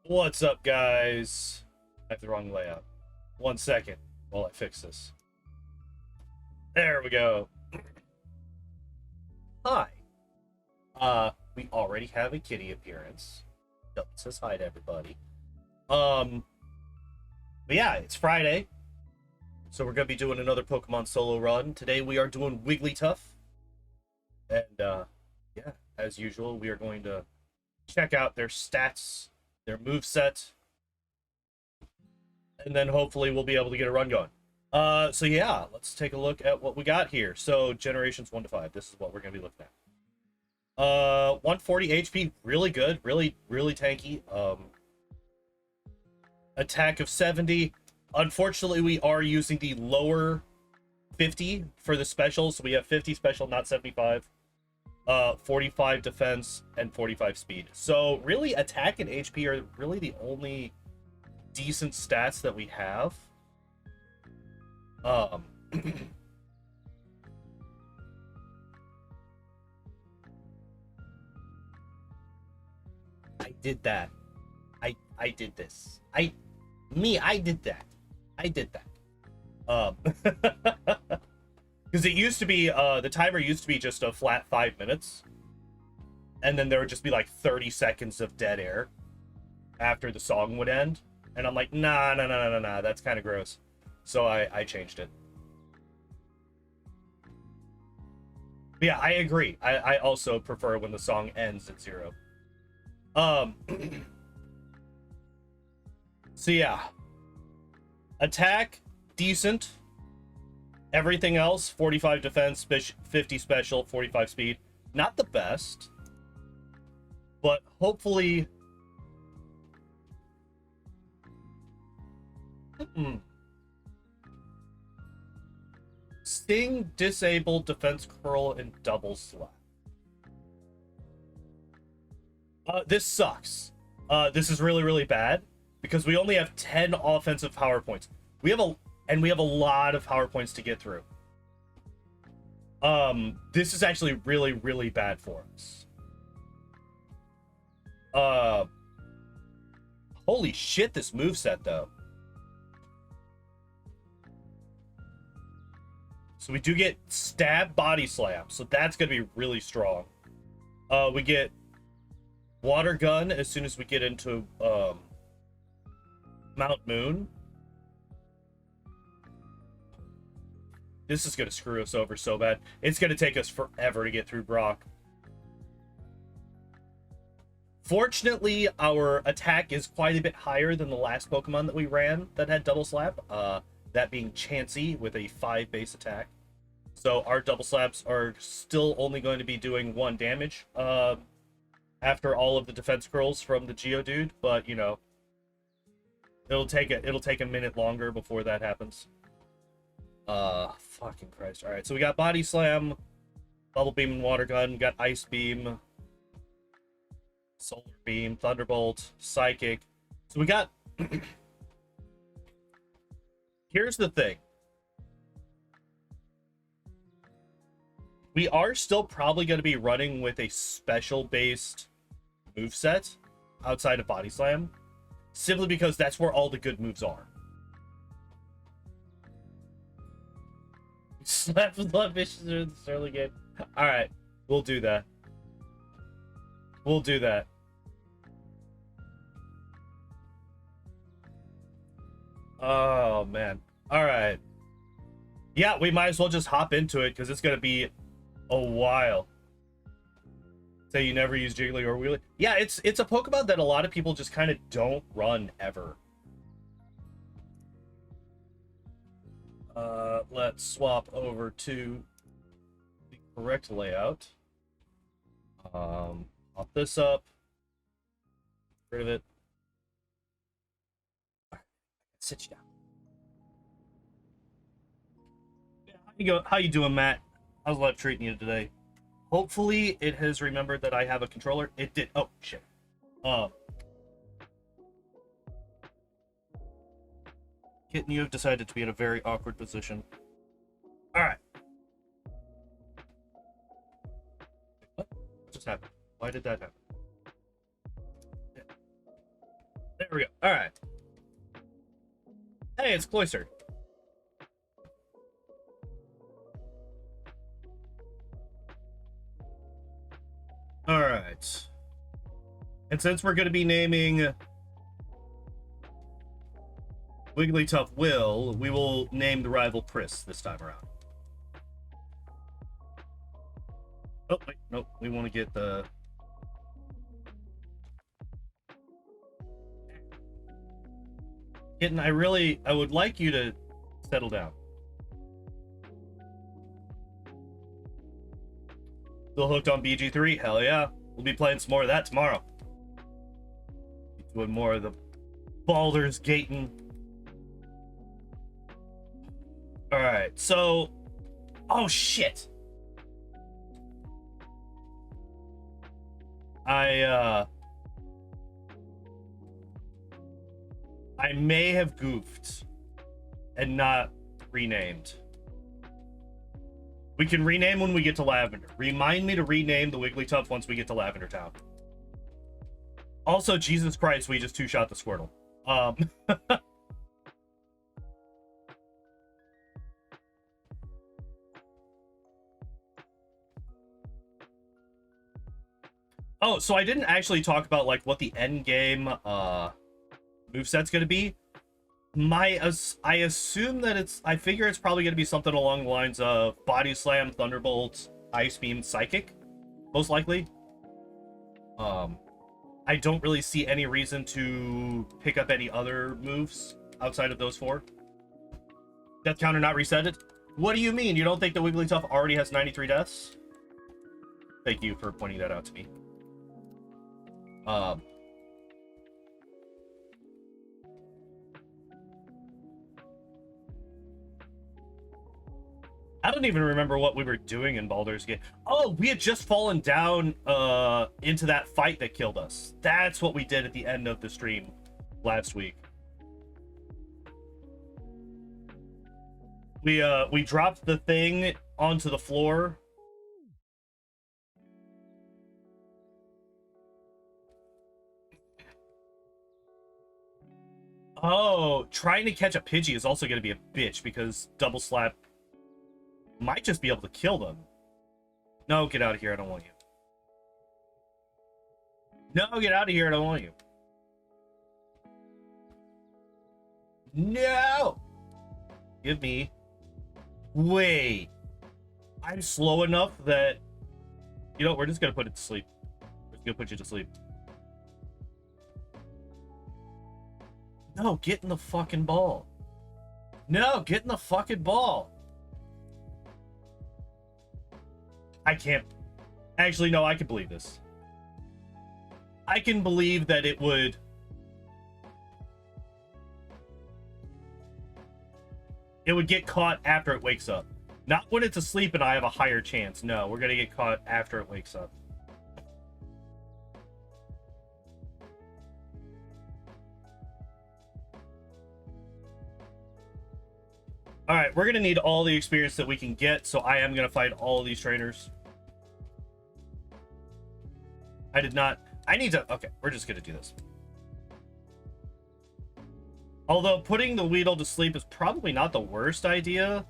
What's up, guys? I have the wrong layout. 1 second while I fix this. There we go. Hi. We already have a kitty appearance. It says hi to everybody. But yeah, it's Friday. So we're gonna be doing another Pokemon solo run. Today we are doing Wigglytuff. And yeah, as usual, we are going to check out their stats, their moveset, and then hopefully we'll be able to get a run going. So yeah, let's take a look at what we got here. So generations 1 to 5. This is what we're gonna be looking at. 140 HP, really good, really tanky. Attack of 70. Unfortunately, we are using the lower 50 for the special, so we have 50 special, not 75. 45 defense and 45 speed. So really, attack and HP are really the only decent stats that we have. I did that. I did this. I did that. I did that. Because it used to be, the timer used to be just a flat 5 minutes. And then there would just be like 30 seconds of dead air after the song would end. And I'm like, nah, that's kind of gross. So I changed it. But yeah, I agree. I also prefer when the song ends at 0. So yeah. Attack, decent. Everything else, 45 defense, 50 special, 45 speed. Not the best. But hopefully... Sting, disable, defense curl, and double slap. This sucks. This is really bad because we only have 10 offensive power points. We have a lot of power points to get through. This is actually really bad for us. Holy shit, this moveset though. So we do get stab, body slam, so that's gonna be really strong. We get water gun as soon as we get into Mount Moon. This is gonna screw us over so bad. It's gonna take us forever to get through Brock. Fortunately, our attack is quite a bit higher than the last Pokemon that we ran that had double slap. That being Chansey with a 5 base attack. So our double slaps are still only going to be doing 1 damage after all of the defense curls from the Geodude, but you know, it'll take a minute longer before that happens. Fucking Christ. All right, so we got body slam, bubble beam, and water gun. We got ice beam, solar beam, thunderbolt, psychic. So we got here's the thing. We are still probably going to be running with a special-based moveset outside of Body Slam, simply because that's where all the good moves are. Slap with love issues in the Sterling game. Alright, we'll do that. We'll do that. Oh, man. Alright. Yeah, we might as well just hop into it, because it's going to be a while. Say you never use Jiggly or Wheelie. Yeah, it's a Pokemon that a lot of people just kind of don't run ever. Let's swap over to the correct layout. Pop this up. Get rid of it. Sit you down. How you doing, Matt? How's life treating you today? Hopefully it has remembered that I have a controller. It did. Oh, shit. Kitten, you have decided to be in a very awkward position. Alright. What just happened? Why did that happen? we go. All right. Hey, it's Cloistered. All right. And since we're going to be naming Wigglytuff Will, we will name the rival Chris this time around. Oh, wait, nope. We want to get the... Kitten, I would like you to settle down. Still hooked on BG3? Hell yeah. We'll be playing some more of that tomorrow. Doing more of the Baldur's Gating. Alright, so... Oh, shit! I may have goofed and not renamed. We can rename when we get to Lavender. Remind me to rename the Wigglytuff once we get to Lavender Town. Also, Jesus Christ, we just two-shot the Squirtle. Oh, so I didn't actually talk about like what the end game moveset's gonna be. I assume that I figure it's probably gonna be something along the lines of Body Slam, Thunderbolt, Ice Beam, Psychic, most likely. I don't really see any reason to pick up any other moves outside of those four. Death counter not resetted? What do you mean? You don't think the Wigglytuff already has 93 deaths? Thank you for pointing that out to me. I don't even remember what we were doing in Baldur's Gate. Oh, we had just fallen down into that fight that killed us. That's what we did at the end of the stream last week. We dropped the thing onto the floor. Oh, trying to catch a Pidgey is also going to be a bitch because Double Slap might just be able to kill them. No, get out of here. I don't want you. No, get out of here. I don't want you. No! Give me... Wait. I'm slow enough that... You know, we're just going to put it to sleep. We're just going to put you to sleep. No, get in the fucking ball. No, get in the fucking ball. I can't... Actually, no, I can believe this. I can believe that it would... It would get caught after it wakes up. Not when it's asleep and I have a higher chance. No, we're going to get caught after it wakes up. Alright, we're going to need all the experience that we can get, so I am going to fight all of these trainers. I did not... I need to... Okay, we're just going to do this. Although putting the Weedle to sleep is probably not the worst idea.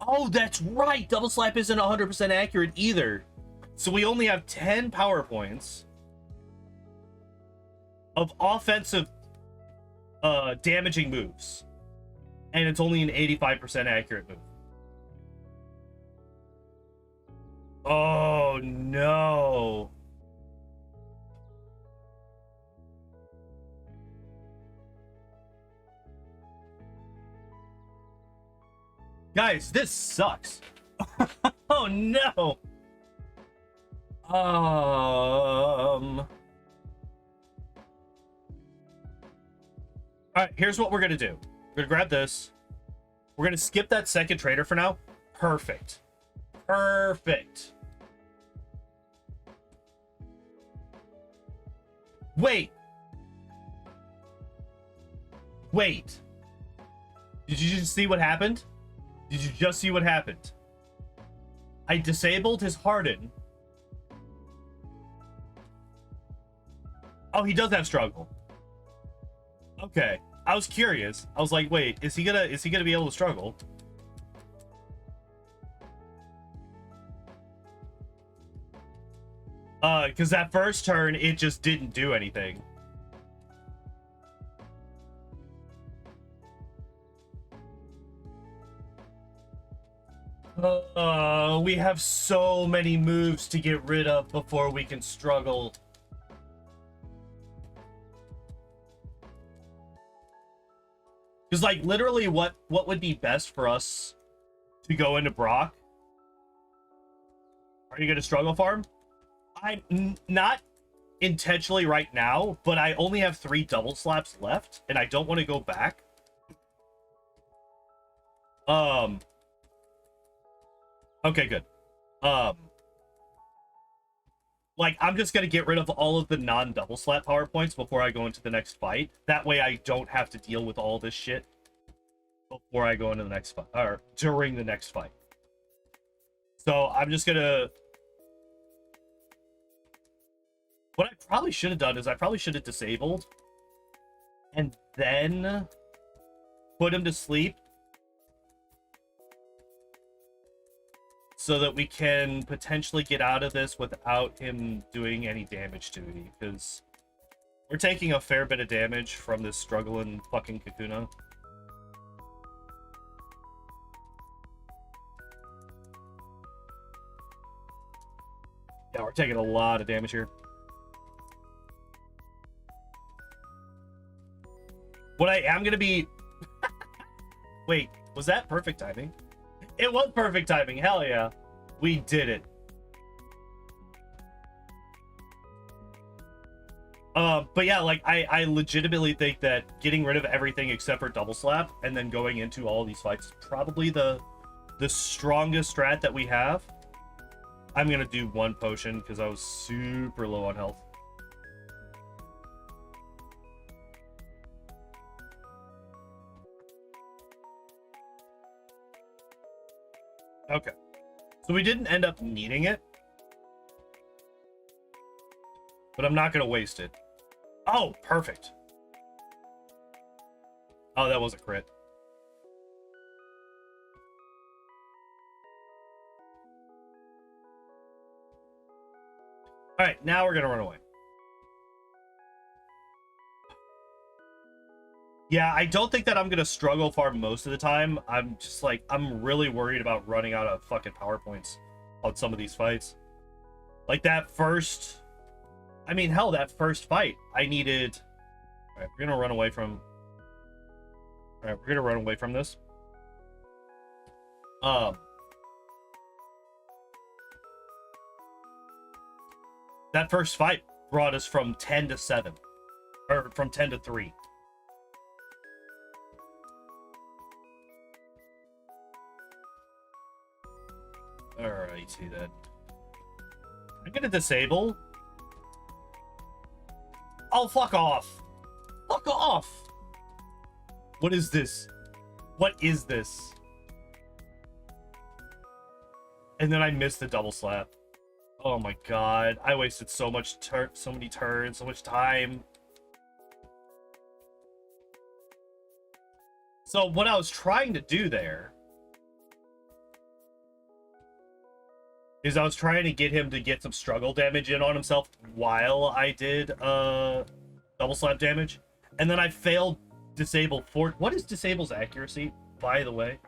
Oh, that's right! Double Slap isn't 100% accurate either. So we only have 10 power points of offensive damaging moves. And it's only an 85% accurate move. Oh, no. Guys, this sucks. Oh, no. All right, here's what we're going to do. We're gonna grab this. We're gonna skip that second trader for now. Perfect. Perfect. Wait. Wait. Did you just see what happened? Did you just see what happened? I disabled his Harden. Oh, he does have struggle. Okay. I was curious. I was like, wait, is he gonna be able to struggle? Because that first turn, it just didn't do anything. We have so many moves to get rid of before we can struggle. Because, like, literally, what would be best for us to go into Brock? Are you going to struggle farm? I'm not intentionally right now, but I only have 3 double slaps left, and I don't want to go back. Okay, good. Like, I'm just gonna get rid of all of the non-double slap power points before I go into the next fight. That way I don't have to deal with all this shit before I go into the next fight, or during the next fight. So I'm just gonna... What I probably should have done is I probably should have disabled and then put him to sleep so that we can potentially get out of this without him doing any damage to me, because we're taking a fair bit of damage from this struggling fucking Kakuna. Yeah, we're taking a lot of damage here. What I am gonna be... Wait, was that perfect timing? It was perfect timing, hell yeah. We did it. But yeah, like, I legitimately think that getting rid of everything except for double slap and then going into all these fights is probably the strongest strat that we have. I'm gonna do 1 potion because I was super low on health. Okay. So we didn't end up needing it. But I'm not going to waste it. Oh, perfect. Oh, that was a crit. All right, now we're going to run away. Yeah, I don't think that I'm going to struggle farm most of the time. I'm just like, I'm really worried about running out of fucking power points on some of these fights. Like that first... I mean, hell, that first fight, I needed... All right, we're going to run away from... All right, we're going to run away from this. That first fight brought us from 10 to 7. Or from 10 to 3. Alright, see that. I'm gonna disable. Oh, fuck off. Fuck off. What is this? What is this? And then I missed the double slap. Oh my god. I wasted so many turns, so much time. So what I was trying to do there is I was trying to get him to get some struggle damage in on himself while I did double slap damage. And then I failed disable for... What is disable's accuracy, by the way?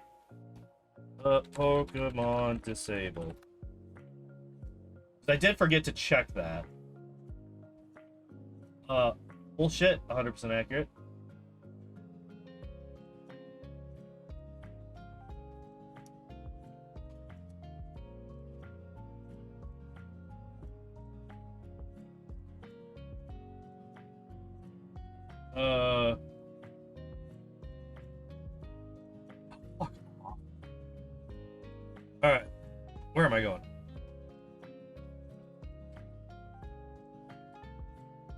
Pokemon disable. I did forget to check that. Bullshit, 100% accurate. Fuck off. Alright. Where am I going?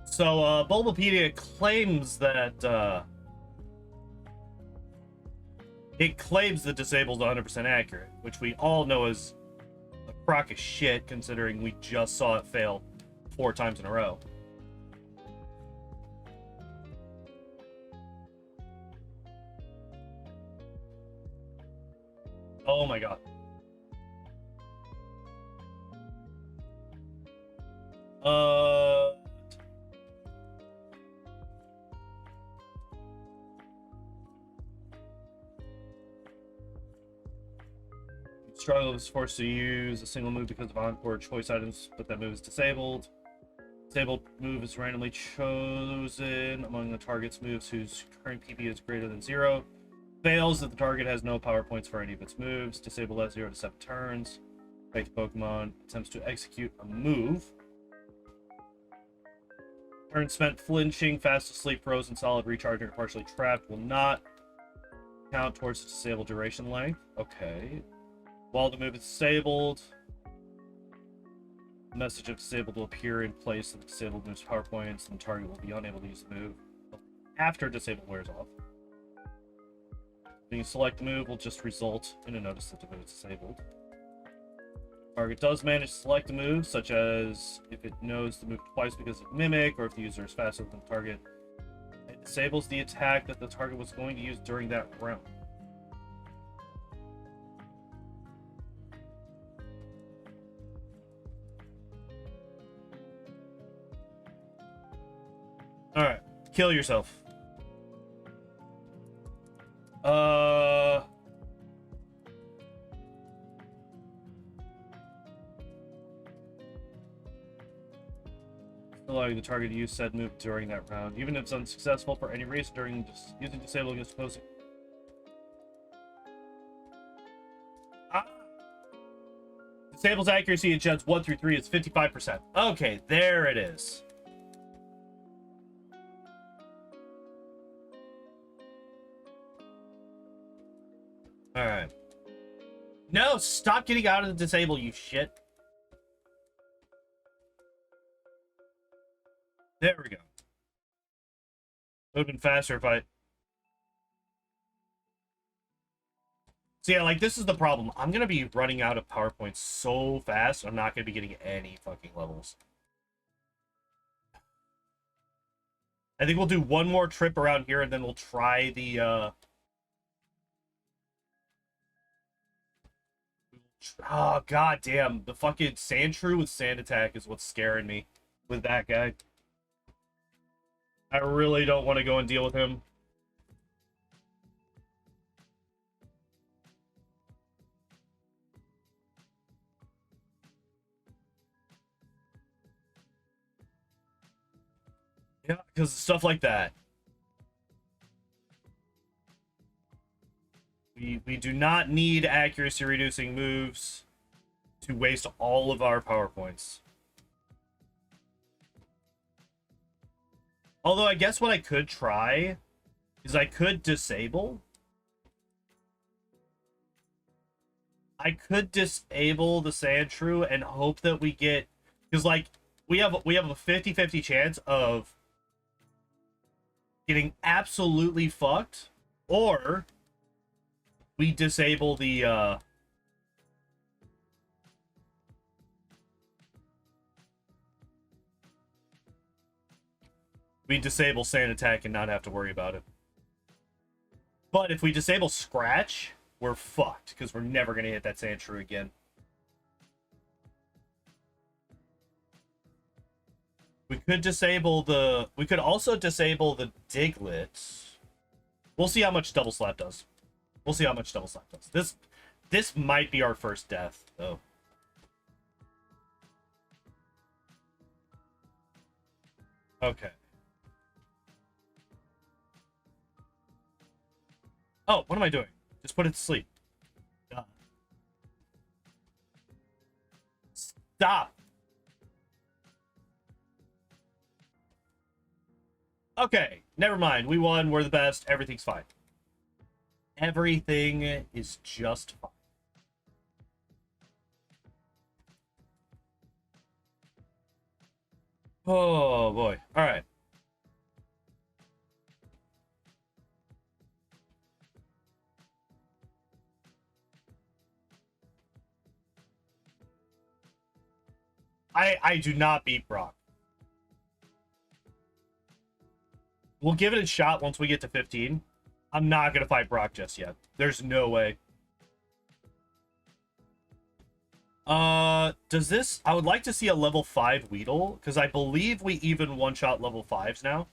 So, Bulbapedia claims that, it claims the disable's 100% accurate, which we all know is a crock of shit, considering we just saw it fail 4 times in a row. Oh my god. Struggle is forced to use a single move because of encore choice items, but that move is disabled. Disabled move is randomly chosen among the target's moves whose current PP is greater than 0. Fails if the target has no power points for any of its moves. Disabled at 0 to 7 turns. Baked Pokemon attempts to execute a move. Turn spent flinching, fast asleep, frozen, solid, recharging, or partially trapped will not count towards the disabled duration length. Okay. While the move is disabled, the message of disabled will appear in place of the disabled move's power points, and the target will be unable to use the move after disabled wears off. Being select the move will just result in a notice that the move is disabled. Target does manage to select the move, such as if it knows the move twice because of Mimic, or if the user is faster than the target. It disables the attack that the target was going to use during that round. Alright, kill yourself. Allowing the target to use said move during that round, even if it's unsuccessful for any reason during using disable against opposing. Disables accuracy in gens 1 through 3 is 55%. Okay, there it is. Alright. No, stop getting out of the disable, you shit. There we go. Would have been faster if I... So yeah, like, this is the problem. I'm gonna be running out of PowerPoints so fast, I'm not gonna be getting any fucking levels. I think we'll do one more trip around here, and then we'll try the, Oh, god damn. The fucking Sandshrew with Sand Attack is what's scaring me with that guy. I really don't want to go and deal with him. Yeah, because stuff like that. We do not need accuracy reducing moves to waste all of our power points. Although I guess what I could try is I could disable. I could disable the Sandshrew and hope that we get, because like we have a 50-50 chance of getting absolutely fucked, or we disable the we disable Sand Attack and not have to worry about it. But if we disable Scratch, we're fucked, because we're never going to hit that Sandshrew again. We could disable the... We could also disable the Diglett. We'll see how much Double Slap does. We'll see how much Double Slap does. This might be our first death, though. Okay. Oh, what am I doing? Just put it to sleep. Duh. Stop. Okay, never mind. We won. We're the best. Everything's fine. Everything is just fine. Oh, boy. All right. I do not beat Brock. We'll give it a shot once we get to 15. I'm not going to fight Brock just yet. There's no way. Does this... I would like to see a level 5 Weedle, because I believe we even one-shot level 5s now.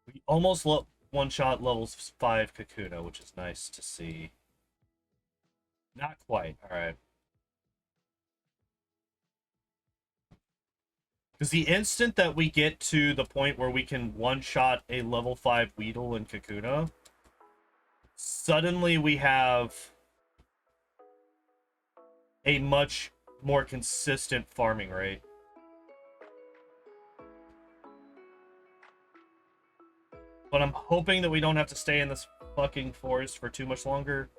We almost one-shot level 5 Kakuna, which is nice to see. Not quite, alright. Because the instant that we get to the point where we can one-shot a level 5 Weedle and Kakuna, suddenly we have a much more consistent farming rate. But I'm hoping that we don't have to stay in this fucking forest for too much longer.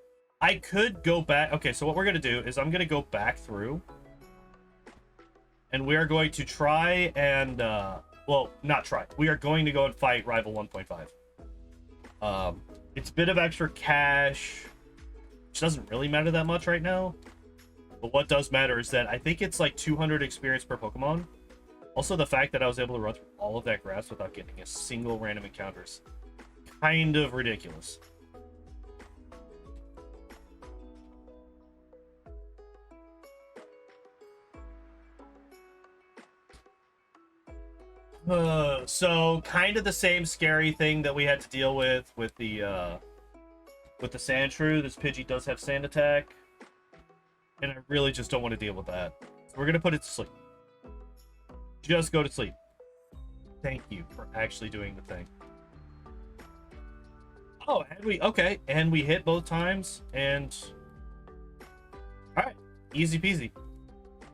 I could go back. Okay, so what we're going to do is I'm going to go back through. And we are going to try and... well, not try. We are going to go and fight Rival 1.5. It's a bit of extra cash, which doesn't really matter that much right now. But what does matter is that I think it's like 200 experience per Pokemon. Also, the fact that I was able to run through all of that grass without getting a single random encounter is kind of ridiculous. So kind of the same scary thing that we had to deal with the Sandshrew. This Pidgey does have Sand Attack, and I really just don't want to deal with that. So we're gonna put it to sleep. Just go to sleep. Thank you for actually doing the thing. Oh, and we hit both times, and all right, easy peasy.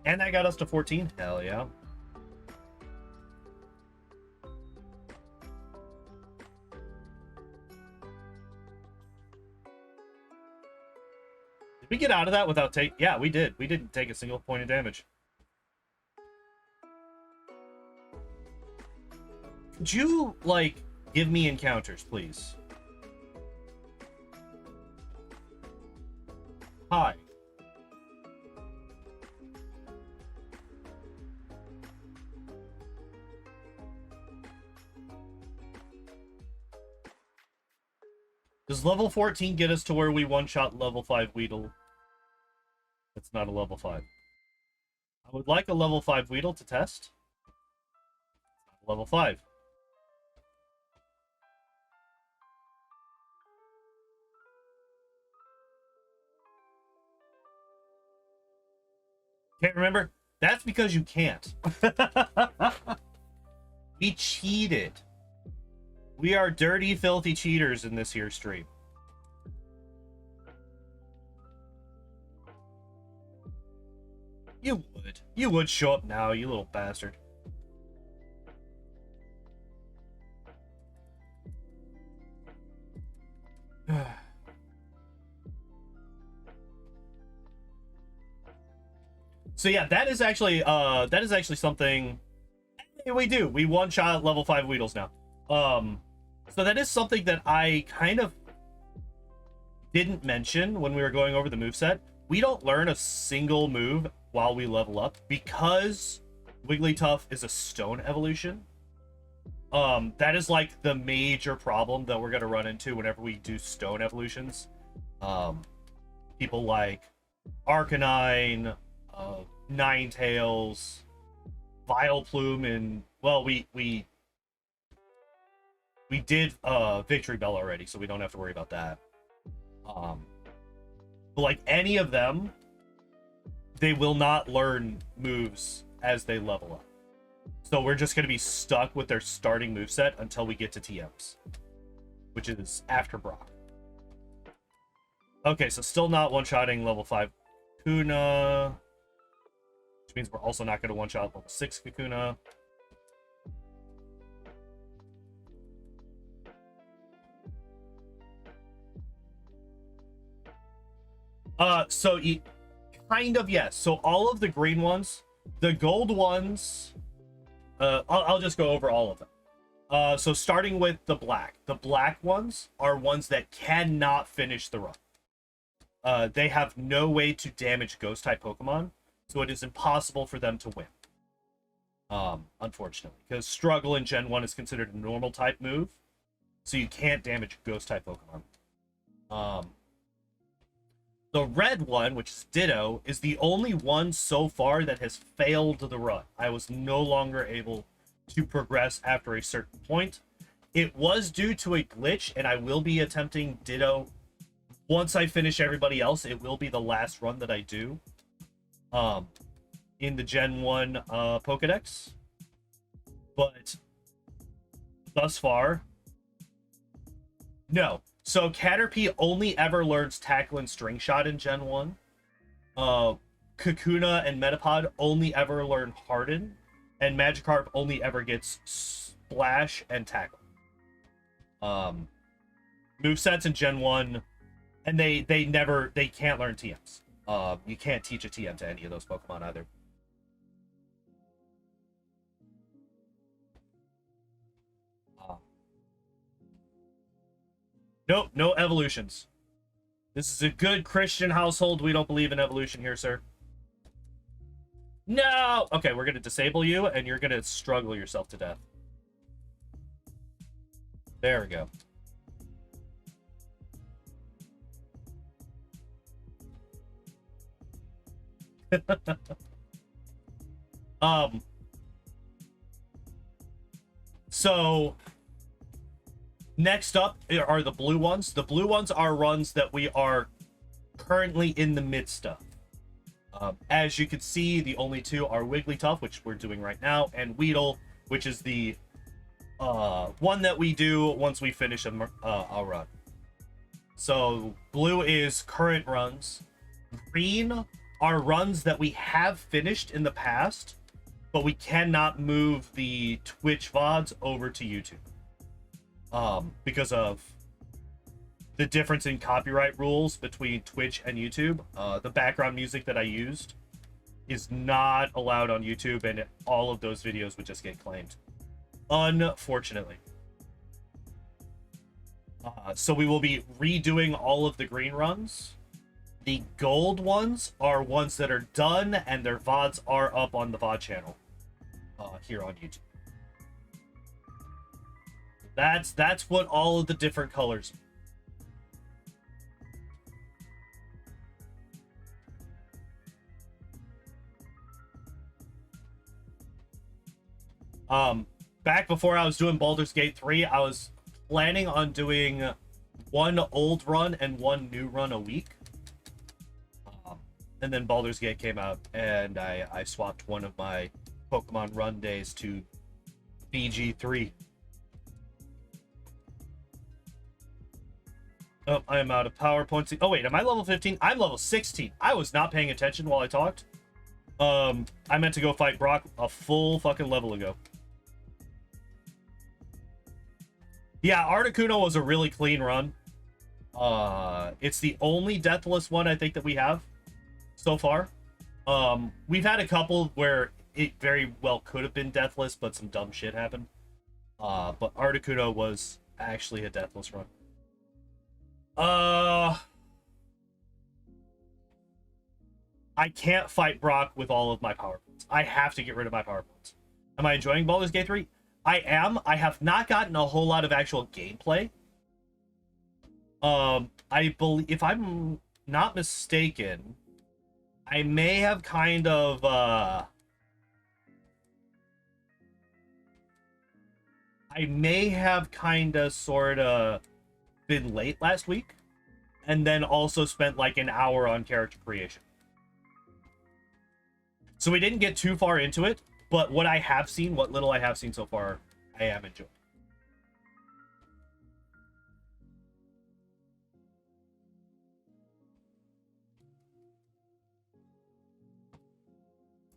And that got us to 14. Hell yeah. We get out of that without yeah, we did. We didn't take a single point of damage. Could you, like, give me encounters, please? Hi. Does level 14 get us to where we one-shot level 5 Weedle? It's not a level 5. I would like a level 5 Weedle to test. Level 5. Can't remember? That's because you can't. We cheated. We are dirty, filthy cheaters in this here stream. You would. You would show up now, you little bastard. So yeah, that is actually something we do. We one-shot level 5 Weedles now. So that is something that I kind of didn't mention when we were going over the moveset. We don't learn a single move while we level up because Wigglytuff is a stone evolution. That is like the major problem that we're gonna run into whenever we do stone evolutions. People like Arcanine, Ninetales, Vileplume, and well, we did Victory Bell already, so we don't have to worry about that. But like any of them, they will not learn moves as they level up. So we're just going to be stuck with their starting moveset until we get to TMs, which is after Brock. Okay, so still not one-shotting level 5 Kakuna, which means we're also not going to one-shot level 6 Kakuna. So kind of, yes. So all of the green ones, the gold ones, I'll just go over all of them. So starting with the black ones are ones that cannot finish the run. They have no way to damage ghost type Pokemon, so it is impossible for them to win. Unfortunately, because Struggle in Gen 1 is considered a normal type move, so you can't damage ghost type Pokemon. Um, the red one, which is Ditto, is the only one so far that has failed the run. I was no longer able to progress after a certain point. It was due to a glitch, and I will be attempting Ditto once I finish everybody else. It will be the last run that I do in the Gen 1 Pokedex. But thus far, no. So Caterpie only ever learns Tackle and String Shot in Gen 1. Kakuna and Metapod only ever learn Harden. And Magikarp only ever gets Splash and Tackle. Movesets in Gen 1, and they can't learn TMs. You can't teach a TM to any of those Pokemon either. Nope, no evolutions. This is a good Christian household. We don't believe in evolution here, sir. No! Okay, we're going to disable you, and you're going to struggle yourself to death. There we go. So next up are the blue ones. The blue ones are runs that we are currently in the midst of. As you can see, the only two are Wigglytuff, which we're doing right now, and Weedle, which is the one that we do once we finish a run. So blue is current runs. Green are runs that we have finished in the past, but we cannot move the Twitch VODs over to YouTube because of the difference in copyright rules between Twitch and YouTube. The background music that I used is not allowed on YouTube, and all of those videos would just get claimed, unfortunately. So we will be redoing all of the green runs. The gold ones are ones that are done, and their VODs are up on the VOD channel here on YouTube. That's what all of the different colors are. Back before I was doing Baldur's Gate 3, I was planning on doing one old run and one new run a week. And then Baldur's Gate came out, and I swapped one of my Pokemon run days to BG3. Oh, I am out of power points. Oh, wait, am I level 15? I'm level 16. I was not paying attention while I talked. I meant to go fight Brock a full fucking level ago. Yeah, Articuno was a really clean run. It's the only deathless one I think that we have so far. We've had a couple where it very well could have been deathless, but some dumb shit happened. But Articuno was actually a deathless run. I can't fight Brock with all of my power points. I have to get rid of my power points. Am I enjoying Baldur's Gate 3? I am. I have not gotten a whole lot of actual gameplay. I believe, if I'm not mistaken, I may have kind of I may have kind of sort of been late last week, and then also spent like an hour on character creation. So we didn't get too far into it, but what I have seen, what little I have seen so far, I am enjoying.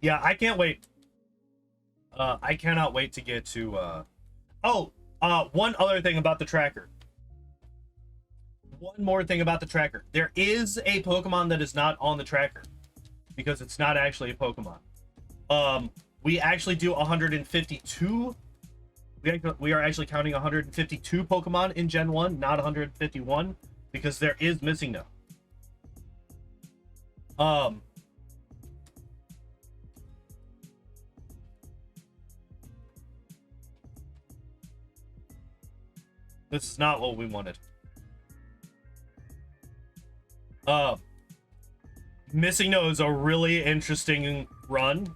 Yeah, I can't wait. I cannot wait to get to one other thing about the tracker. One more thing about the tracker. There is a Pokemon that is not on the tracker because it's not actually a Pokemon. We actually do 152. We are actually counting 152 Pokemon in Gen 1, not 151, because there is missing now. This is not what we wanted. Uh, Missing No is a really interesting run.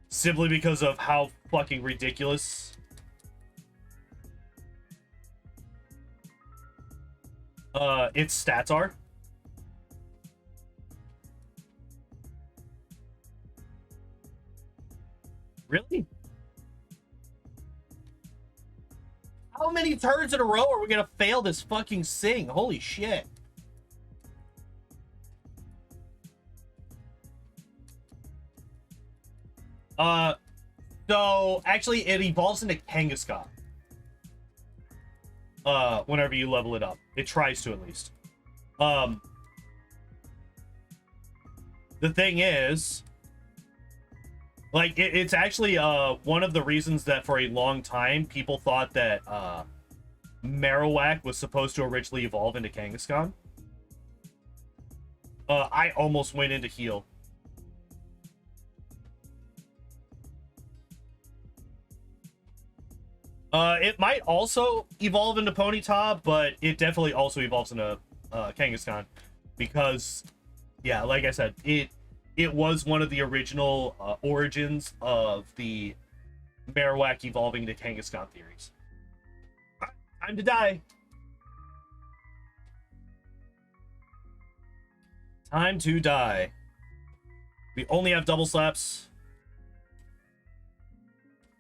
Simply because of how fucking ridiculous its stats are. Really? How many turns in a row are we gonna fail this fucking sing? Holy shit. So actually it evolves into Kangaskhan. Whenever you level it up. It tries to, at least. The thing is, like, it's actually one of the reasons that for a long time people thought that Marowak was supposed to originally evolve into Kangaskhan. I almost went into heal. It might also evolve into Ponyta, but it definitely also evolves into Kangaskhan, because, yeah, like I said, it was one of the original origins of the Marowak evolving to Kangaskhan theories. Time to die. Time to die. We only have double slaps.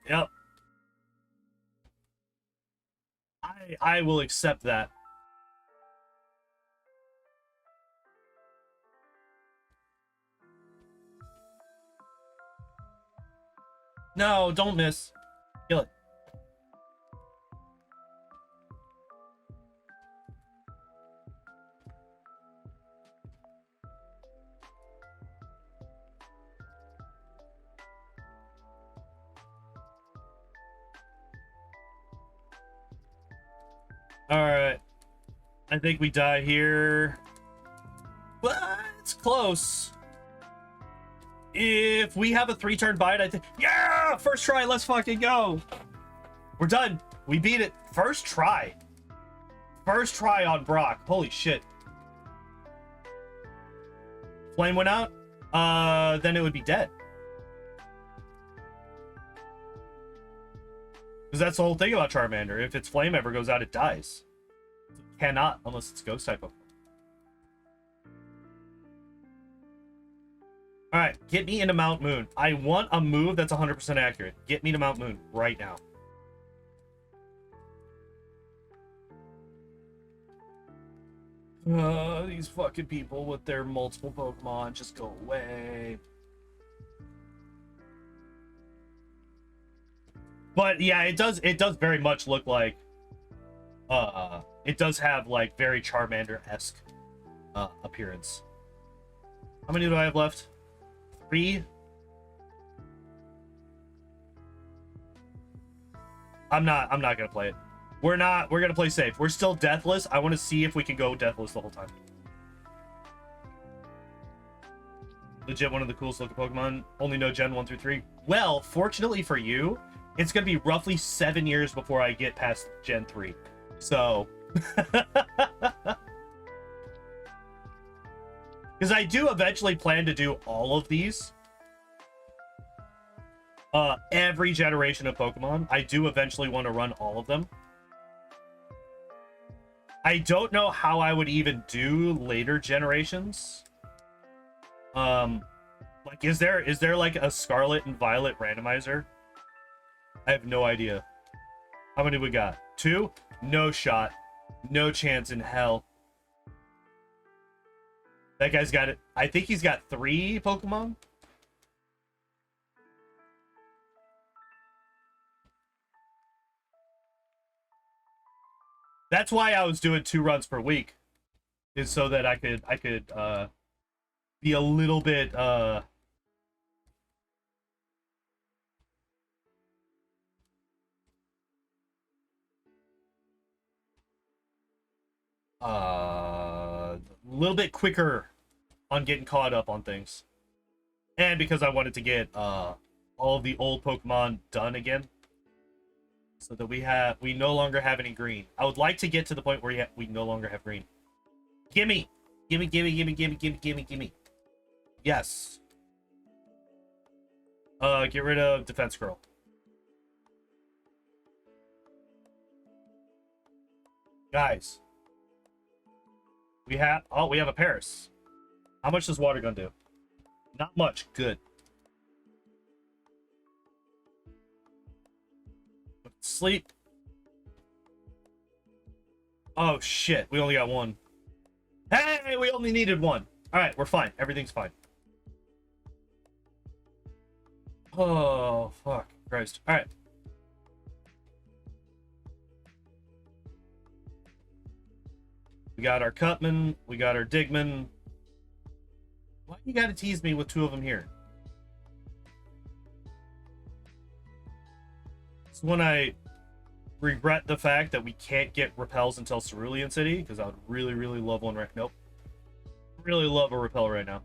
Yep. I will accept that. No, don't miss. Kill it. Alright. I think we die here. But it's close. If we have a 3-turn bite, I think... Yeah! First try, let's fucking go! We're done. We beat it. First try. First try on Brock. Holy shit. Flame went out? Then it would be dead. Because that's the whole thing about Charmander. If its flame ever goes out, it dies. It cannot, unless it's ghost type of. Alright, get me into Mount Moon. I want a move that's 100% accurate. Get me to Mount Moon right now. These fucking people with their multiple Pokemon, just go away. But yeah, it does very much look like it does have like very Charmander-esque appearance. How many do I have left? 3. I'm not gonna play it. We're gonna play safe. We're still deathless. I want to see if we can go deathless the whole time. Legit one of the coolest looking Pokemon. Only know Gen 1 through 3. Well, fortunately for you, it's gonna be roughly 7 years before I get past Gen 3. So because I do eventually plan to do all of these. Every generation of Pokemon. I do eventually want to run all of them. I don't know how I would even do later generations. Like, is there like a Scarlet and Violet randomizer? I have no idea. How many we got? 2? No shot. No chance in hell. That guy's got it. I think he's got 3 Pokemon. That's why I was doing 2 runs per week, is so that I could be a little bit quicker on getting caught up on things, and because I wanted to get all of the old Pokemon done again. so that we no longer have any green. I would like to get to the point where we no longer have green. Gimme, gimme, gimme, gimme, gimme, gimme, gimme, gimme. Yes. Get rid of defense girl. Guys, we have a Paris. How much does water gun do? Not much. Good. Sleep. Oh shit, we only got one. Hey, we only needed one. All right, we're fine. Everything's fine. Oh fuck Christ. All right. We got our Cutman, we got our Digman. Why you gotta tease me with two of them here? It's when I regret the fact that we can't get repels until Cerulean City, because I would really, really love one right. Nope. Really love a repel right now.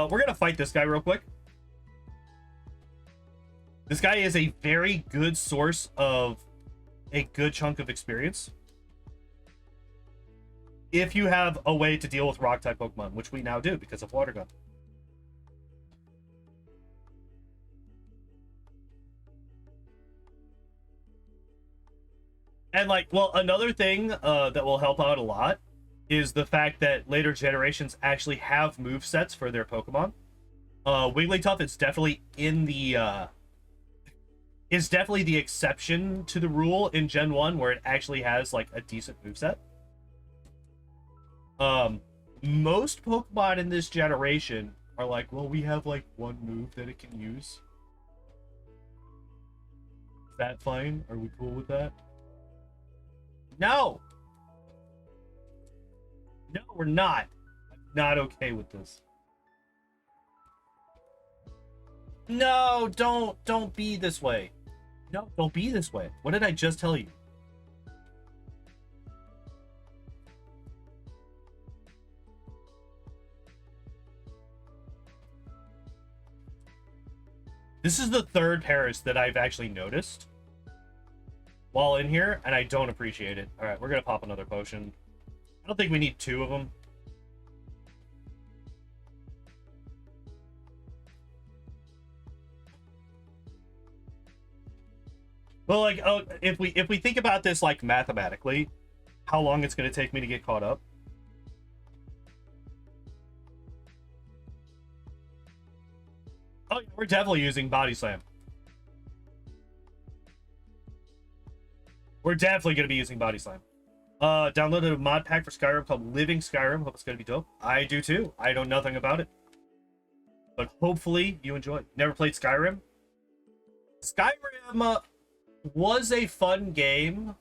We're gonna fight this guy real quick. This guy is a very good source of a good chunk of experience. If you have a way to deal with rock type Pokemon, which we now do because of Water Gun. And like, well, another thing that will help out a lot is the fact that later generations actually have movesets for their Pokemon. Wigglytuff is definitely in the is definitely the exception to the rule in Gen 1 where it actually has like a decent moveset. Most Pokemon in this generation are like, well, we have like one move that it can use. Is that fine? Are we cool with that? No! No, we're not. I'm not okay with this. No, don't be this way. No, don't be this way. What did I just tell you? This is the third Paris that I've actually noticed while in here, and I don't appreciate it. All right, we're gonna pop another potion. I don't think we need two of them. Well, like, oh, if we think about this like mathematically, how long it's gonna take me to get caught up. Oh, yeah, we're definitely using Body Slam. We're definitely going to be using Body Slam. Downloaded a mod pack for Skyrim called Living Skyrim. Hope it's going to be dope. I do too. I know nothing about it. But hopefully you enjoy it. Never played Skyrim? Skyrim was a fun game.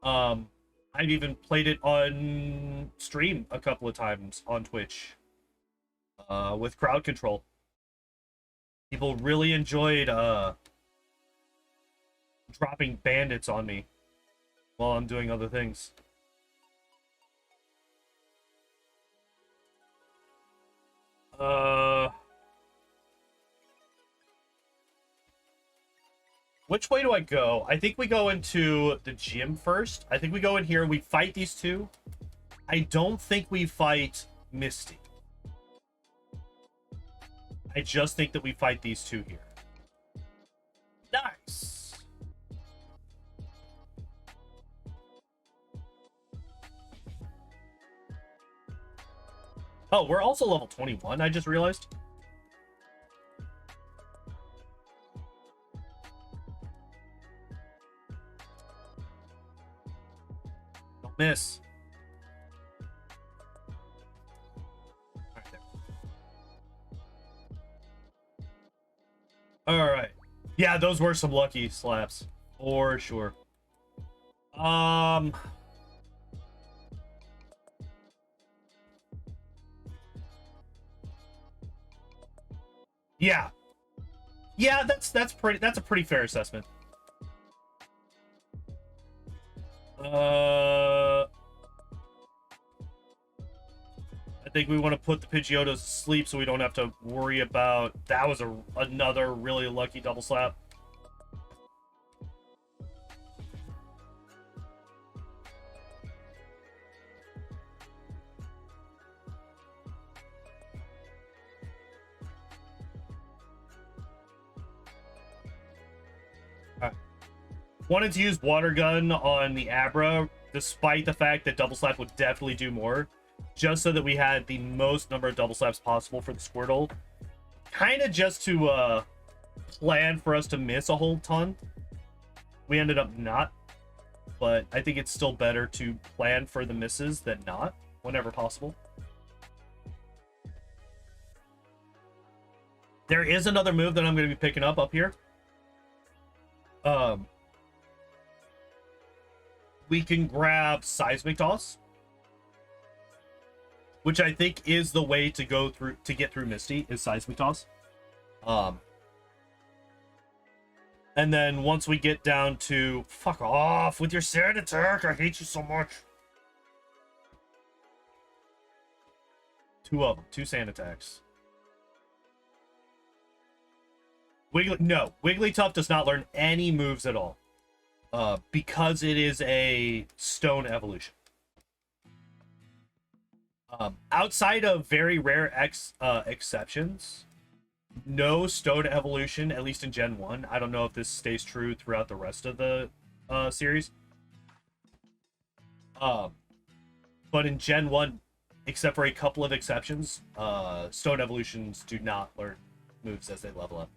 I've even played it on stream a couple of times on Twitch. With crowd control. People really enjoyed dropping bandits on me while I'm doing other things. Which way do I go? I think we go into the gym first. I think we go in here, we fight these two. I don't think we fight Misty. I just think that we fight these two here. Nice. Oh, we're also level 21, I just realized. Don't miss. All right. Yeah, those were some lucky slaps for sure. Yeah. Yeah, that's a pretty fair assessment. That's I think we want to put the Pidgeotos to sleep so we don't have to worry about... That was another really lucky double slap. Wanted to use Water Gun on the Abra, despite the fact that Double Slap would definitely do more, just so that we had the most number of Double Slaps possible for the Squirtle. Kind of just to plan for us to miss a whole ton. We ended up not, but I think it's still better to plan for the misses than not, whenever possible. There is another move that I'm going to be picking up here. We can grab Seismic Toss, which I think is the way to go through to get through Misty, is Seismic Toss. And then once we get down to... Fuck off with your sand attack, I hate you so much. Two of them, 2 sand attacks. Wigglytuff does not learn any moves at all. Because it is a stone evolution. Outside of very rare exceptions, no stone evolution, at least in Gen 1. I don't know if this stays true throughout the rest of the series. But in Gen 1, except for a couple of exceptions, stone evolutions do not learn moves as they level up.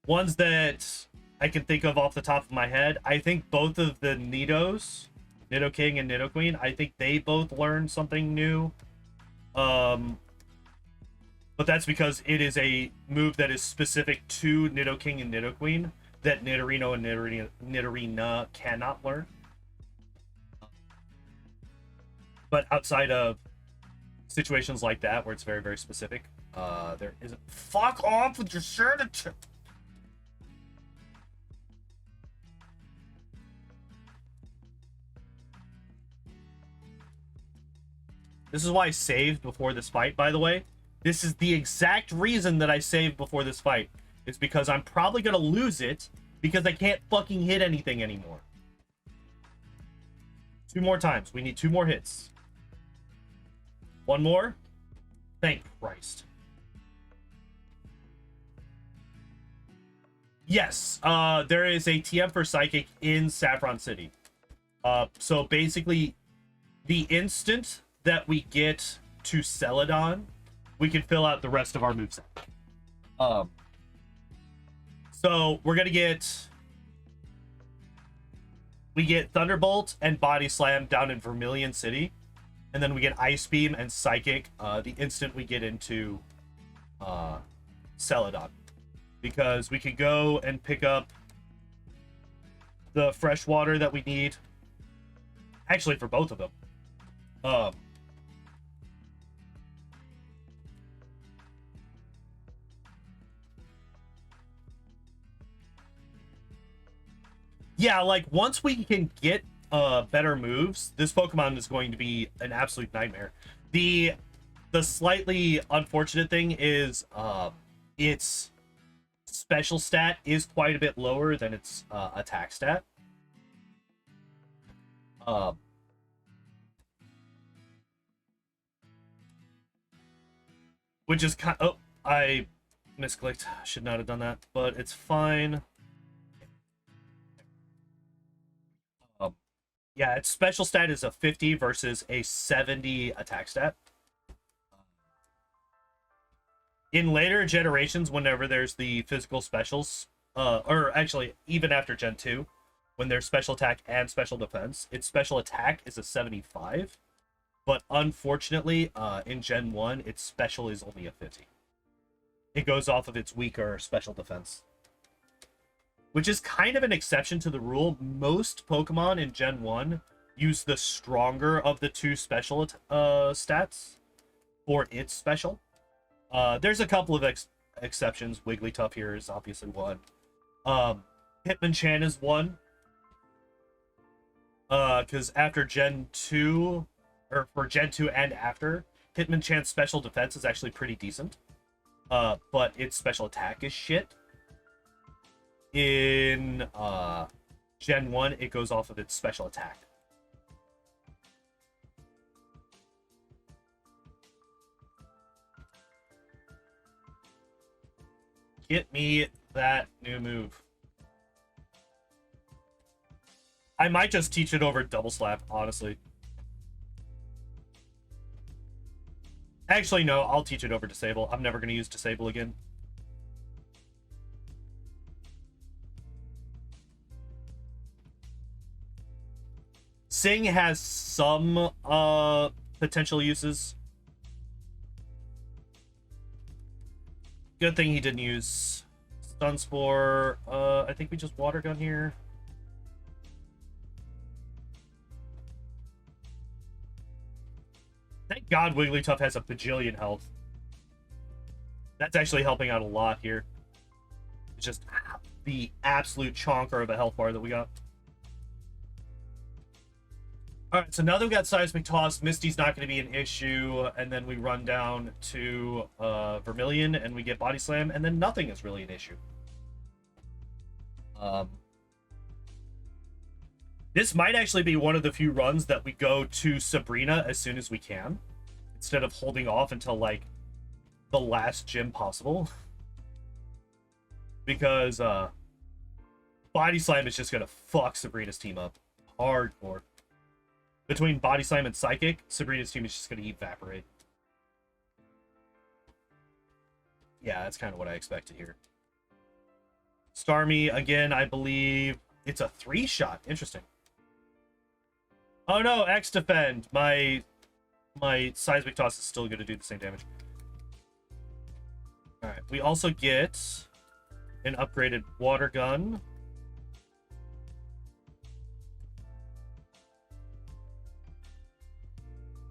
Ones that I can think of off the top of my head, I think both of the Nidos, Nidoking and Nidoqueen, I think they both learned something new. But that's because it is a move that is specific to Nidoking and Nidoqueen that Nidorino and Nidorina cannot learn. But outside of situations like that, where it's very, very specific, there isn't... Fuck off with your shirt! This is why I saved before this fight, by the way. This is the exact reason that I saved before this fight. It's because I'm probably going to lose it because I can't fucking hit anything anymore. 2 more times. We need 2 more hits. 1 more. Thank Christ. Yes, there is a TM for Psychic in Saffron City. So basically, the instant that we get to Celadon, we can fill out the rest of our moveset. So we're gonna get... We get Thunderbolt and Body Slam down in Vermilion City. And then we get Ice Beam and Psychic the instant we get into Celadon. Because we can go and pick up the fresh water that we need. Actually, for both of them. Yeah, like, once we can get better moves, this Pokemon is going to be an absolute nightmare. The slightly unfortunate thing is its special stat is quite a bit lower than its attack stat. Which is kind of... Oh, I misclicked. Should not have done that, but it's fine. Yeah, its special stat is a 50 versus a 70 attack stat. In later generations, whenever there's the physical specials, or actually, even after Gen 2, when there's special attack and special defense, its special attack is a 75. But unfortunately, in Gen 1, its special is only a 50. It goes off of its weaker special defense. Which is kind of an exception to the rule. Most Pokemon in Gen 1 use the stronger of the 2 special stats for its special. There's a couple of exceptions. Wigglytuff here is obviously one. Hitmonchan is one. Because after Gen 2, or for Gen 2 and after, Hitmonchan's special defense is actually pretty decent. But its special attack is shit. In Gen 1, it goes off of its special attack. Get me that new move. I might just teach it over double slap, honestly. Actually, no, I'll teach it over disable. I'm never going to use disable again. Sing has some potential uses. Good thing he didn't use Stun Spore. I think we just Water Gun here. Thank God Wigglytuff has a bajillion health. That's actually helping out a lot here. It's just the absolute chonker of a health bar that we got. Alright, so now that we got Seismic Toss, Misty's not going to be an issue, and then we run down to Vermilion, and we get Body Slam, and then nothing is really an issue. This might actually be one of the few runs that we go to Sabrina as soon as we can, instead of holding off until, like, the last gym possible. Because, Body Slam is just going to fuck Sabrina's team up. Hardcore. Between Body Slam and Psychic, Sabrina's team is just going to evaporate. Yeah, that's kind of what I expected here. Starmie, again, I believe it's a 3-shot. Interesting. Oh no, X defend. My Seismic Toss is still going to do the same damage. Alright, we also get an upgraded Water Gun.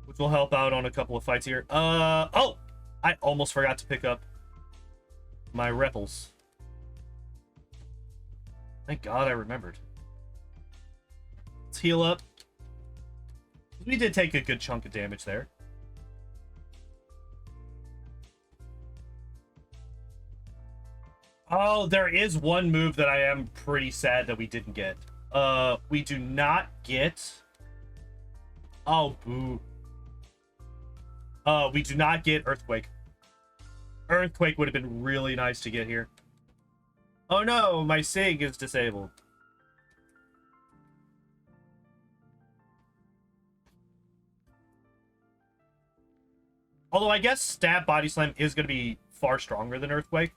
Which will help out on a couple of fights here. Oh! I almost forgot to pick up my Ripples. Thank God I remembered. Let's heal up. We did take a good chunk of damage there. Oh, there is one move that I am pretty sad that we didn't get. We do not get... Oh, boo. We do not get Earthquake. Earthquake would have been really nice to get here. Oh no, my Sig is disabled. Although I guess Stab Body Slam is going to be far stronger than Earthquake.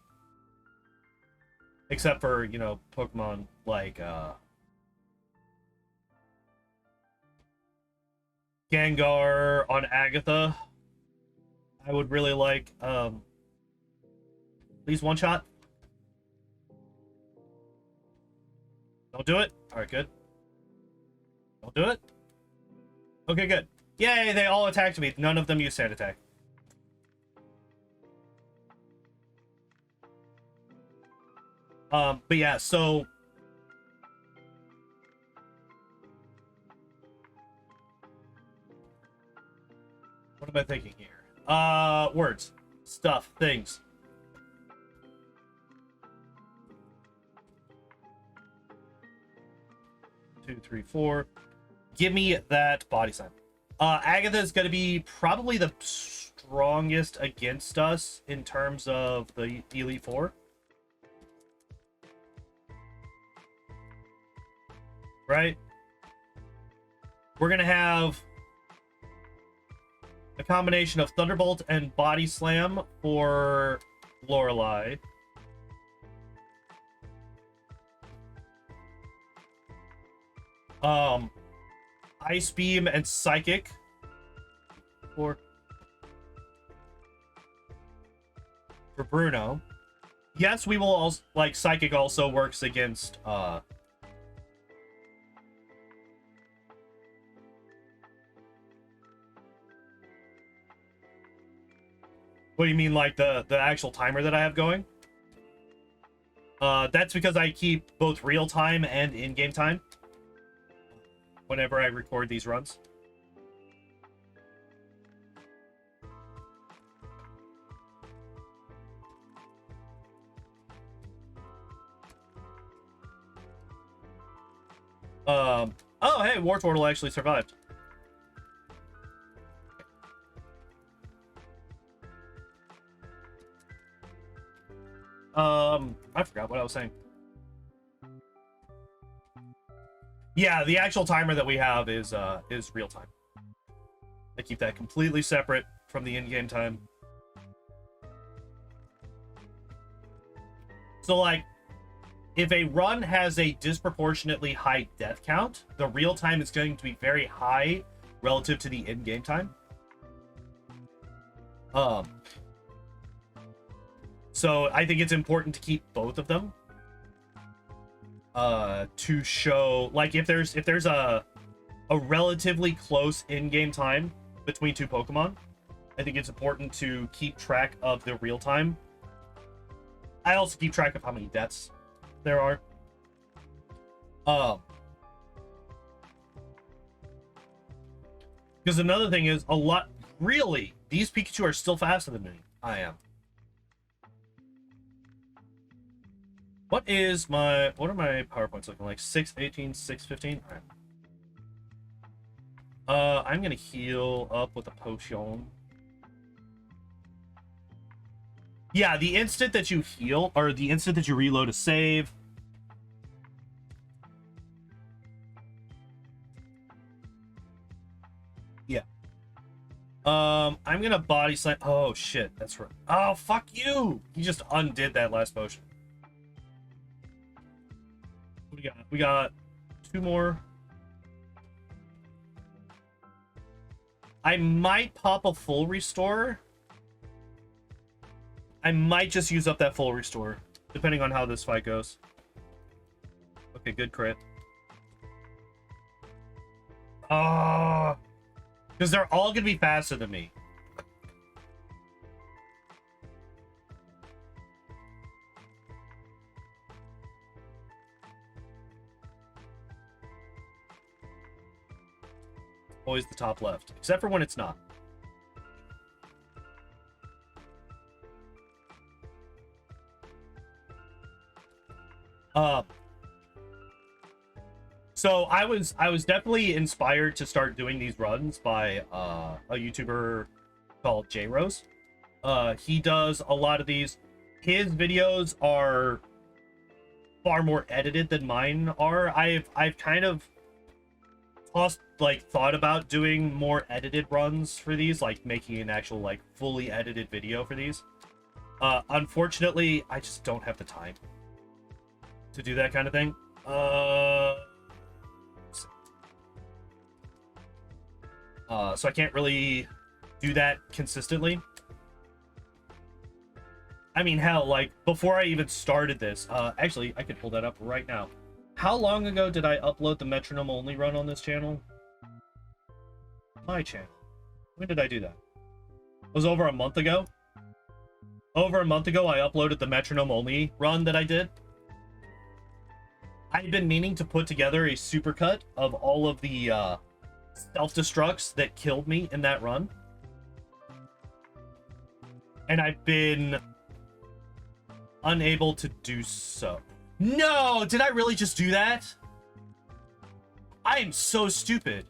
Except for, you know, Pokemon like, Gengar on Agatha. I would really like, please one shot. Don't do it. All right, good. Don't do it. Okay, good. Yay, they all attacked me. None of them used Sand Attack. But yeah, so... What am I thinking here? Words. Stuff. Things. Two, three, four. Give me that Body Slam. Agatha is going to be probably the strongest against us in terms of the Elite Four. Right? We're going to have a combination of Thunderbolt and Body Slam for Lorelei. Ice Beam and Psychic for Bruno. Yes, we will also, like, Psychic also works against what do you mean, like the actual timer that I have going? That's because I keep both real time and in-game time. whenever I record these runs. Oh, hey, Wartortle actually survived. I forgot what I was saying. Yeah, the actual timer that we have is real time. I keep that completely separate from the in-game time. So, like, if a run has a disproportionately high death count, the real time is going to be very high relative to the in-game time. So I think it's important to keep both of them. To show, like, if there's a relatively close in-game time between two Pokemon, I think it's important to keep track of the real time. I also keep track of how many deaths there are. Because another thing is, really, these Pikachu are still faster than me. I am. What are my power points looking like? 618, 615? Alright. I'm gonna heal up with a potion. Yeah, the instant that you heal, or the instant that you reload a save. Yeah. I'm gonna body slam. Oh shit, that's right. Oh, fuck you! You just undid that last potion. What do we got? We got 2 more. I might pop a full restore. I might just use up that full restore, depending on how this fight goes. Okay, good crit. Ah, because they're all gonna be faster than me. Always the top left, except for when it's not. So I was definitely inspired to start doing these runs by a YouTuber called J Rose. He does a lot of these. His videos are far more edited than mine are. I've kind of thought about doing more edited runs for these, like making an actual like fully edited video for these. Unfortunately, I just don't have the time to do that kind of thing. So I can't really do that consistently. I mean, hell, like, before I even started this, actually, I could pull that up right now. How long ago did I upload the metronome only run on this channel? My channel. When did I do that? It was over a month ago. Over a month ago, I uploaded the metronome only run that I did. I've been meaning to put together a supercut of all of the self-destructs that killed me in that run. And I've been unable to do so. No! Did I really just do that? I am so stupid.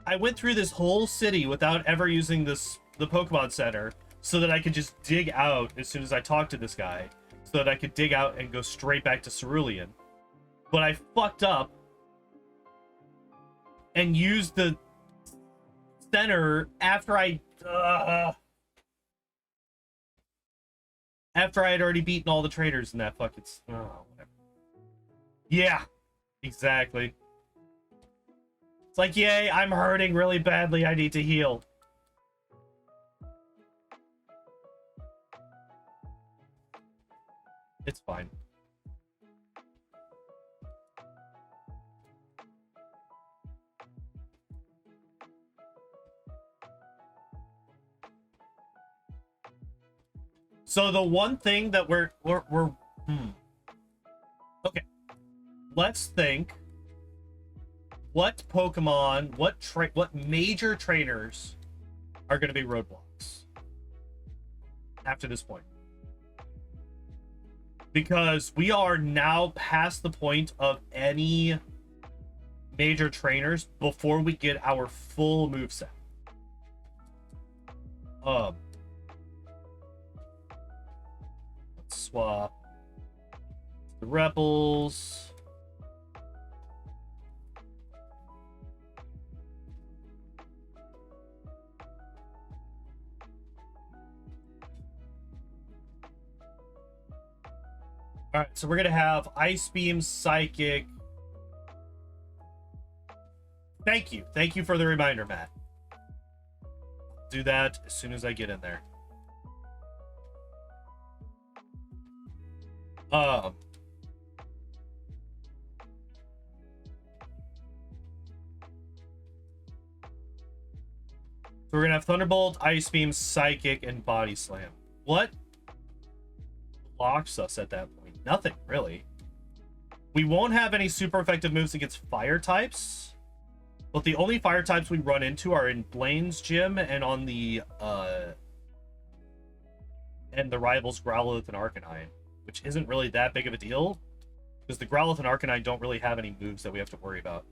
I went through this whole city without ever using the Pokemon Center so that I could just dig out as soon as I talked to this guy. So that I could dig out and go straight back to Cerulean. But I fucked up and used the center after I had already beaten all the trainers in that fucking... Oh, whatever. Yeah, exactly. It's like, yay, I'm hurting really badly. I need to heal. It's fine. So the one thing that we're okay, let's think what Pokemon, what major trainers are going to be roadblocks after this point. Because we are now past the point of any major trainers before we get our full moveset. Let's swap the Rebels. All right, so we're gonna have Ice Beam, Psychic. Thank you for the reminder, Matt. Do that as soon as I get in there. So we're gonna have Thunderbolt, Ice Beam, Psychic, and Body Slam. What blocks us at that point? Nothing, really. We won't have any super effective moves against fire types, but the only fire types we run into are in Blaine's gym and on the rivals Growlithe and Arcanine, which isn't really that big of a deal because the Growlithe and Arcanine don't really have any moves that we have to worry about.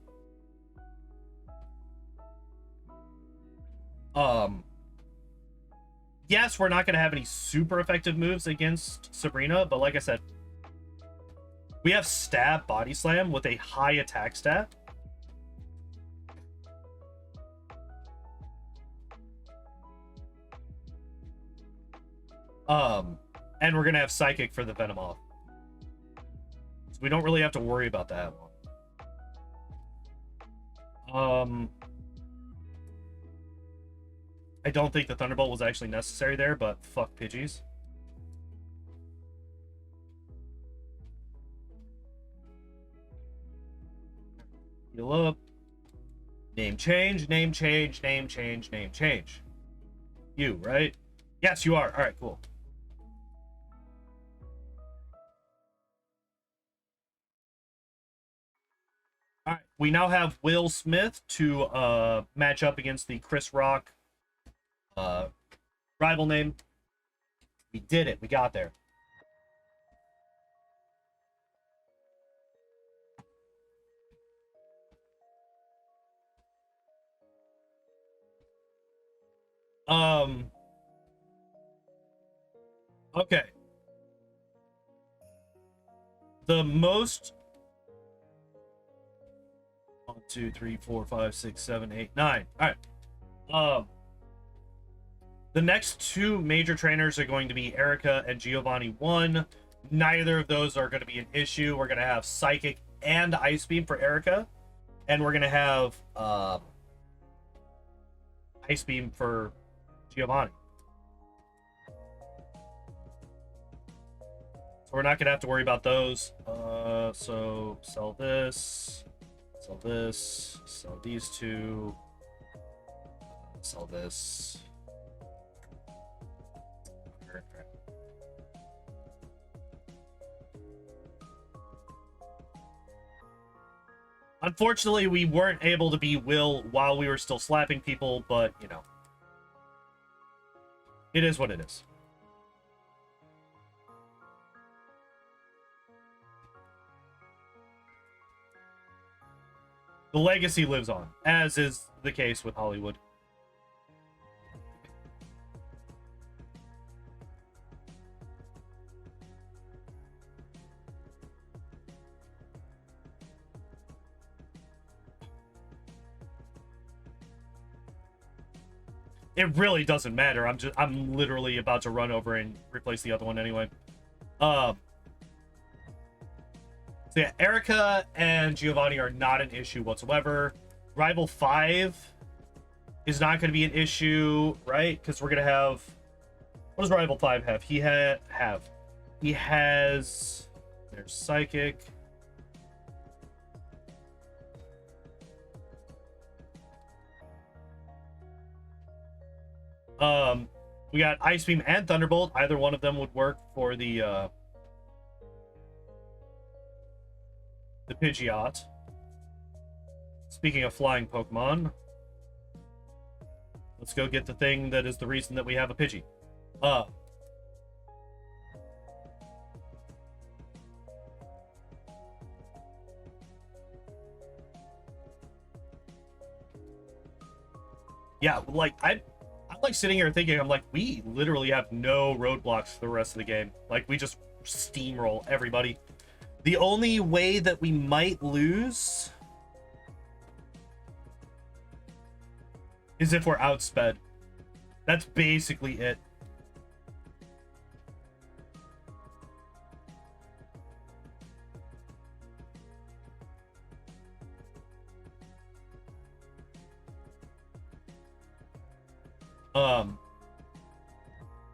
Yes, we're not going to have any super effective moves against Sabrina, but like I said, we have Stab, Body Slam with a high attack stat. And we're going to have Psychic for the Venomoth. So we don't really have to worry about that one. I don't think the Thunderbolt was actually necessary there, but fuck Pidgeys. Heal up. Name change, name change, name change, name change. You, right? Yes, you are. All right, cool. All right, we now have Will Smith to match up against the Chris Rock rival name. We did it. We got there. Okay. The most 1, 2, 3, 4, 5, 6, 7, 8, 9. All right. The next two major trainers are going to be Erika and Giovanni 1. Neither of those are going to be an issue. We're going to have Psychic and Ice Beam for Erika, and we're going to have Ice Beam for Giovanni. So we're not going to have to worry about those. So sell this, sell this, sell these two, sell this. Unfortunately, we weren't able to be Will while we were still slapping people, but, you know. It is what it is. The legacy lives on, as is the case with Hollywood. It really doesn't matter. I'm literally about to run over and replace the other one anyway. So yeah, Erika and Giovanni are not an issue whatsoever. Rival 5 is not going to be an issue, right? Because we're going to have... What does Rival 5 have? He has... There's Psychic. We got Ice Beam and Thunderbolt. Either one of them would work for the Pidgeot. Speaking of flying Pokemon, let's go get the thing that is the reason that we have a Pidgey. Yeah, like I'm like sitting here thinking, I'm like, we literally have no roadblocks for the rest of the game. Like, we just steamroll everybody. The only way that we might lose is if we're outsped. That's basically it.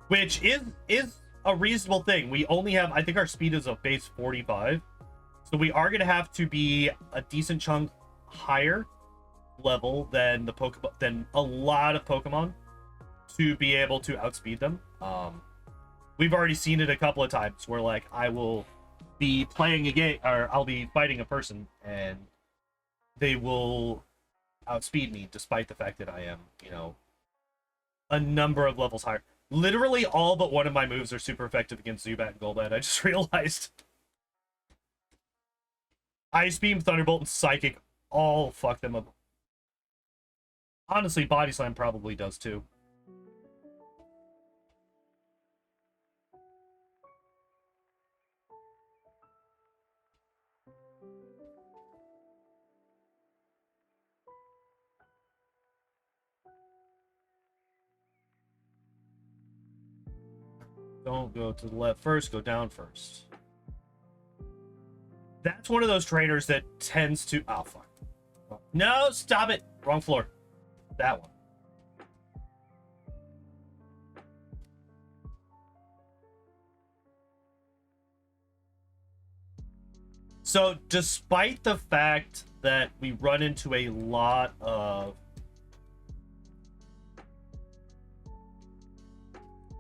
Which is a reasonable thing. We only have, I think our speed is a base 45. So we are going to have to be a decent chunk higher level than the Pokemon, than a lot of Pokemon to be able to outspeed them. We've already seen it a couple of times where, like, I will be playing a game, or I'll be fighting a person and they will outspeed me despite the fact that I am, you know, a number of levels higher. Literally all but one of my moves are super effective against Zubat and Golbat. I just realized. Ice Beam, Thunderbolt, and Psychic all fuck them up. Honestly, Body Slam probably does too. Don't go to the left first, go down first. That's one of those trainers that tends to... Oh, fuck. No, stop it. Wrong floor. That one. So, despite the fact that we run into a lot of...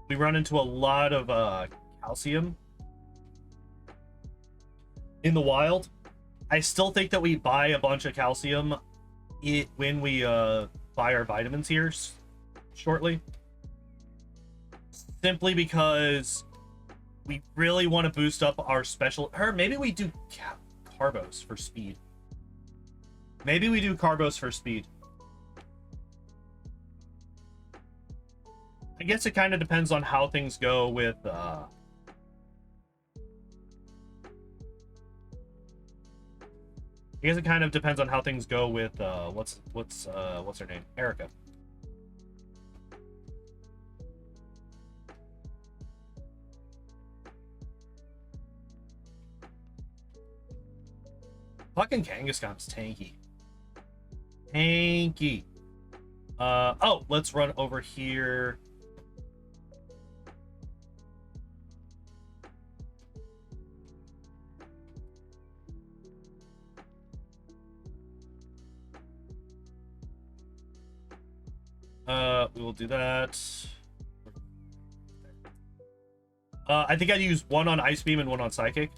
We run into a lot of calcium in the wild, I still think that we buy a bunch of calcium when we buy our vitamins here shortly. Simply because we really want to boost up our special... Or maybe we do Carbos for speed. Maybe we do Carbos for speed. I guess it kind of depends on how things go with... I guess it kind of depends on how things go with what's her name? Erika. Fucking Kangaskhan's tanky. Tanky. Oh, let's run over here. We will do that. I think I'd use one on Ice Beam and one on Psychic.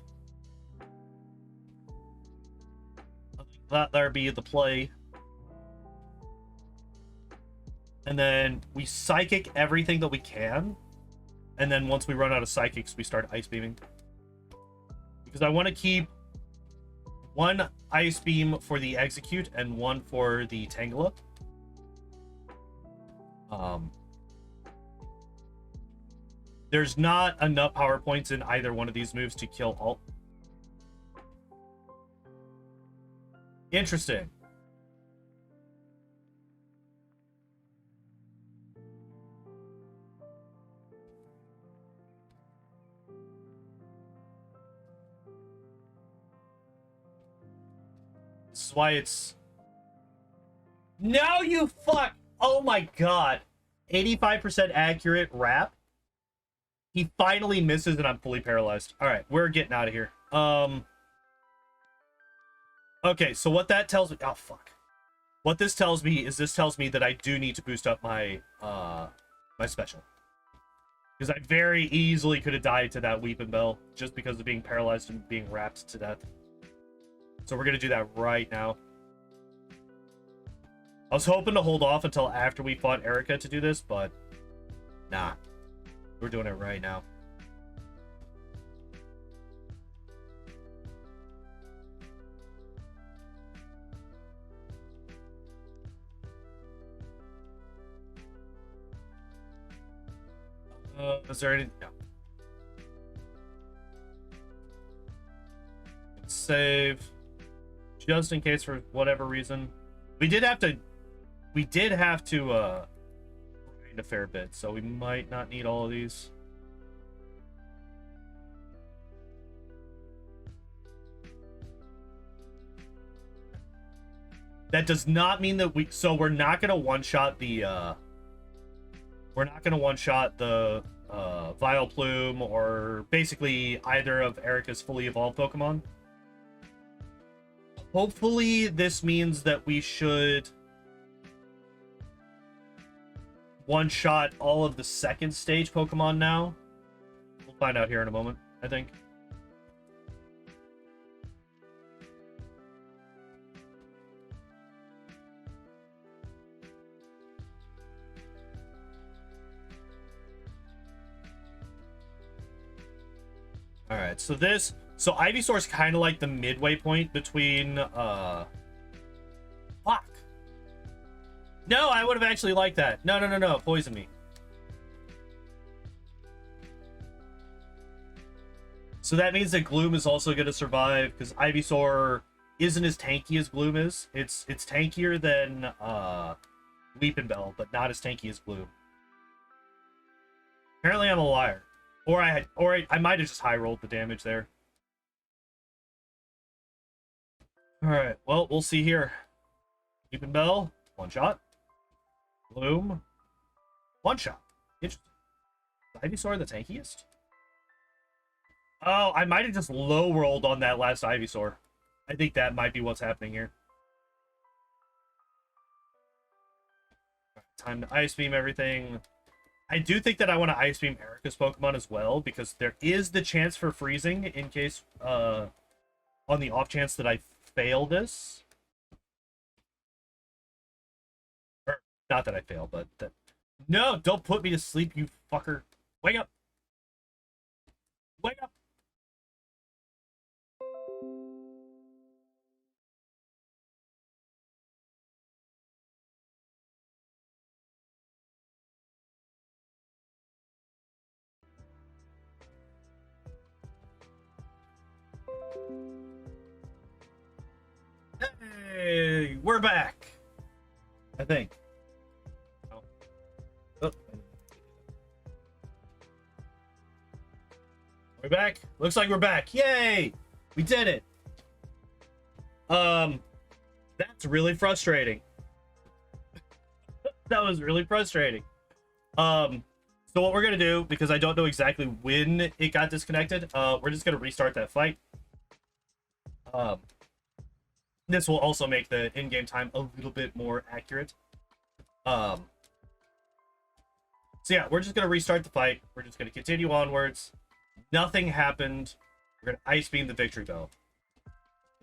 That there be the play. And then we Psychic everything that we can. And then once we run out of Psychics, we start Ice Beaming. Because I want to keep one Ice Beam for the Execute and one for the Tangela. There's not enough power points in either one of these moves to kill all. Interesting. This is why it's... No, you fuck! Oh my god. 85% accurate wrap. He finally misses and I'm fully paralyzed. Alright, we're getting out of here. Okay, so what that tells me... Oh, fuck. What this tells me is this tells me that I do need to boost up my my special. Because I very easily could have died to that Weeping Bell just because of being paralyzed and being wrapped to death. So we're going to do that right now. I was hoping to hold off until after we fought Erika to do this, but nah. We're doing it right now. Is there any... No. Save. Just in case for whatever reason. We did have to grind a fair bit, so we might not need all of these. That does not mean that we're not gonna one-shot the Vile Plume or basically either of Erika's fully evolved Pokemon. Hopefully this means that we should one-shot all of the second stage Pokemon now. We'll find out here in a moment, I think. All right, so Ivysaur is kind of like the midway point between fuck. No, I would have actually liked that. No, poison me. So that means that Gloom is also going to survive because Ivysaur isn't as tanky as Gloom is. It's tankier than Weepin' Bell, but not as tanky as Gloom. Apparently I'm a liar. Or I might have just high rolled the damage there. Alright, well, we'll see here. Weepin' Bell, one shot. Gloom, one shot. Interesting. Is Ivysaur the tankiest? Oh, I might have just low rolled on that last Ivysaur. I think that might be what's happening here. Time to Ice Beam everything. I do think that I want to Ice Beam Erika's Pokemon as well, because there is the chance for freezing in case, on the off chance that I fail this. Or, not that I fail, but that... No, don't put me to sleep, you fucker. Wake up. Wake up. Hey, we're back. I think. Oh. Oh. We're back. Looks like we're back. Yay! We did it. That's really frustrating. That was really frustrating. So what we're gonna do, because I don't know exactly when it got disconnected, we're just gonna restart that fight. This will also make the in-game time a little bit more accurate. So yeah, we're just gonna restart the fight. We're just gonna continue onwards. Nothing happened. We're gonna Ice Beam the Victory Bell.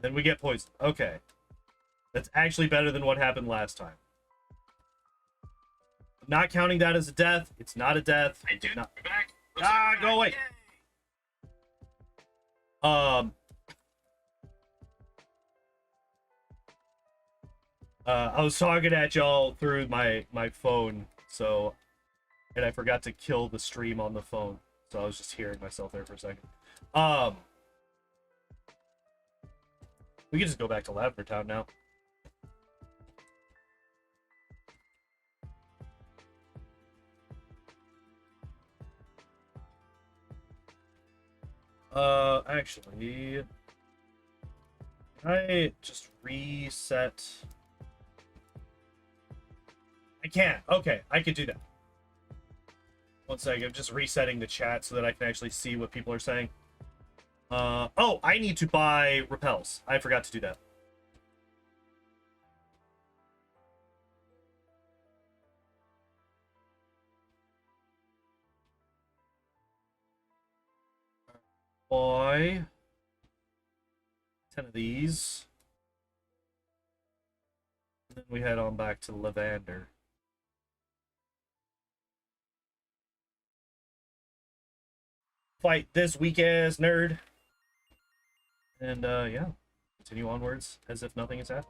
Then we get poisoned. Okay. That's actually better than what happened last time. I'm not counting that as a death. It's not a death. I do not back. Go away. I was talking at y'all through my phone, so, and I forgot to kill the stream on the phone, so I was just hearing myself there for a second. We can just go back to Lavender Town now. Actually, can I just reset? I can't. Okay, I could do that. One second, I'm just resetting the chat so that I can actually see what people are saying. Oh, I need to buy repels. I forgot to do that. Buy 10 of these. Then we head on back to Lavender. Fight this weak-ass nerd. And, yeah. Continue onwards as if nothing has happened.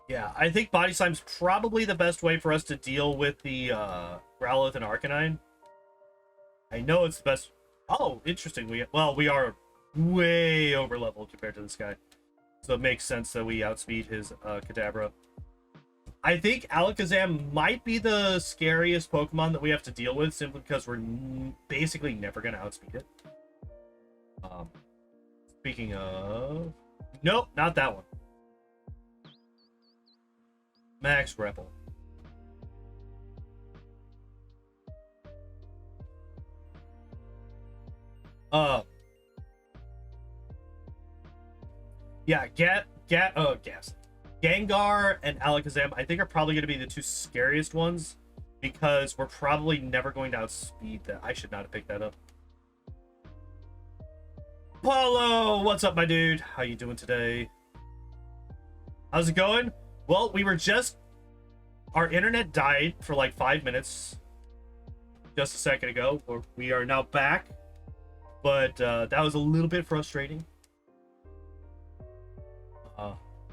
Yeah, I think Body Slime's probably the best way for us to deal with the, Growlithe and Arcanine. I know it's the best... Oh, interesting. We are way over leveled compared to this guy. So it makes sense that we outspeed his Kadabra. I think Alakazam might be the scariest Pokemon that we have to deal with simply because we're basically never going to outspeed it. Speaking of... Nope, not that one. Max Rebel. Yeah, Gengar and Alakazam, I think, are probably going to be the two scariest ones because we're probably never going to outspeed that. I should not have picked that up. Paulo, what's up, my dude? How you doing today? How's it going? Well, we were just... Our internet died for like 5 minutes just a second ago. We are now back, but that was a little bit frustrating.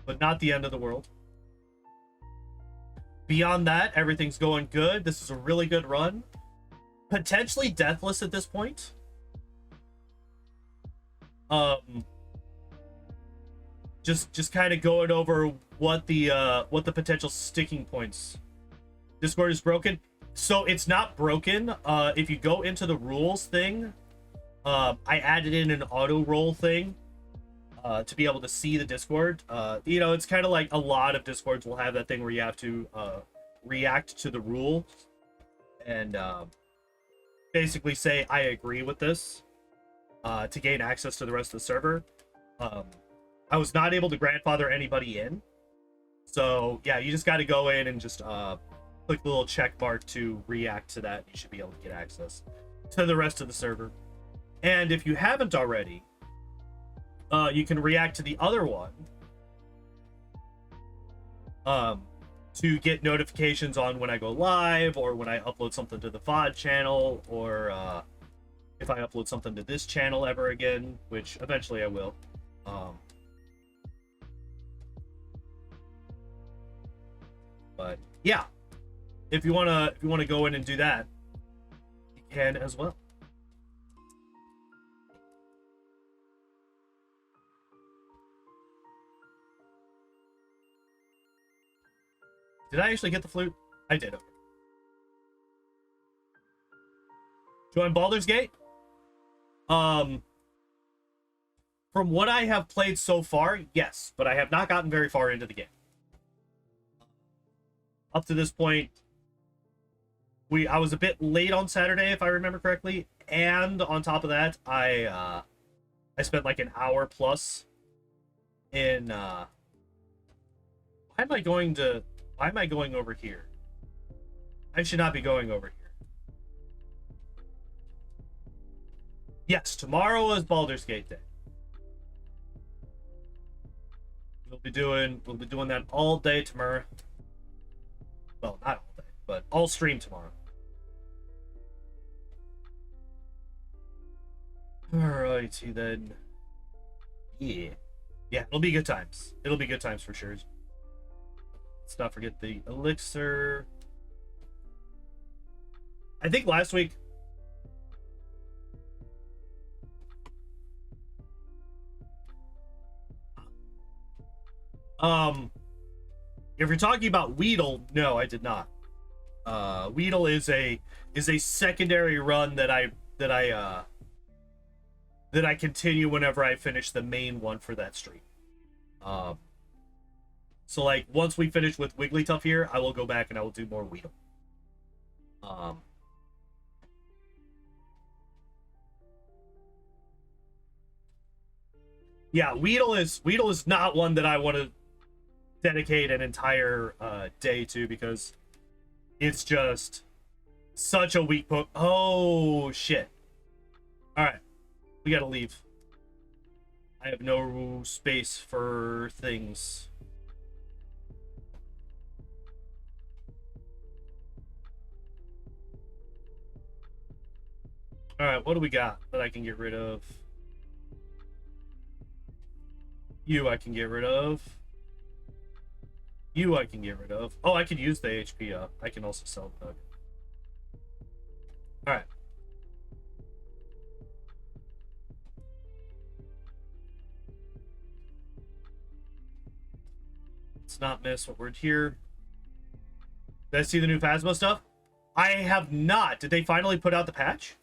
But not the end of the world. Beyond that, everything's going good. This is a really good run. Potentially deathless at this point. Just kind of going over what the potential sticking points. Discord is broken. So it's not broken. If you go into the rules thing, I added in an auto roll thing. To be able to see the Discord. You know, it's kind of like a lot of Discords will have that thing where you have to react to the rule and basically say, I agree with this to gain access to the rest of the server. I was not able to grandfather anybody in. So, yeah, you just got to go in and just click the little check mark to react to that. You should be able to get access to the rest of the server. And if you haven't already, you can react to the other one to get notifications on when I go live or when I upload something to the VOD channel or if I upload something to this channel ever again, which eventually I will. But yeah, if you wanna go in and do that, you can as well. Did I actually get the flute? I did. Okay. Join Baldur's Gate? From what I have played so far, yes, but I have not gotten very far into the game. Up to this point, I was a bit late on Saturday, if I remember correctly, and on top of that, I spent like an hour plus in why am I going over here? I should not be going over here. Yes, tomorrow is Baldur's Gate Day. We'll be doing that all day tomorrow. Well, not all day, but all stream tomorrow. Alrighty then. Yeah. Yeah, it'll be good times. It'll be good times for sure. Let's not forget the elixir. I think last week... if you're talking about Weedle, no, I did not. Weedle is a secondary run that I continue whenever I finish the main one for that stream. So like once we finish with Wigglytuff here, I will go back and I will do more Weedle. Yeah, Weedle is not one that I want to dedicate an entire day to because it's just such a weak poke. Oh shit! All right, we gotta leave. I have no space for things. All right, what do we got that I can get rid of? You I can get rid of. You I can get rid of. Oh, I could use the HP up. I can also sell that. All right. Let's not miss what we're here. Did I see the new Phasma stuff? I have not. Did they finally put out the patch?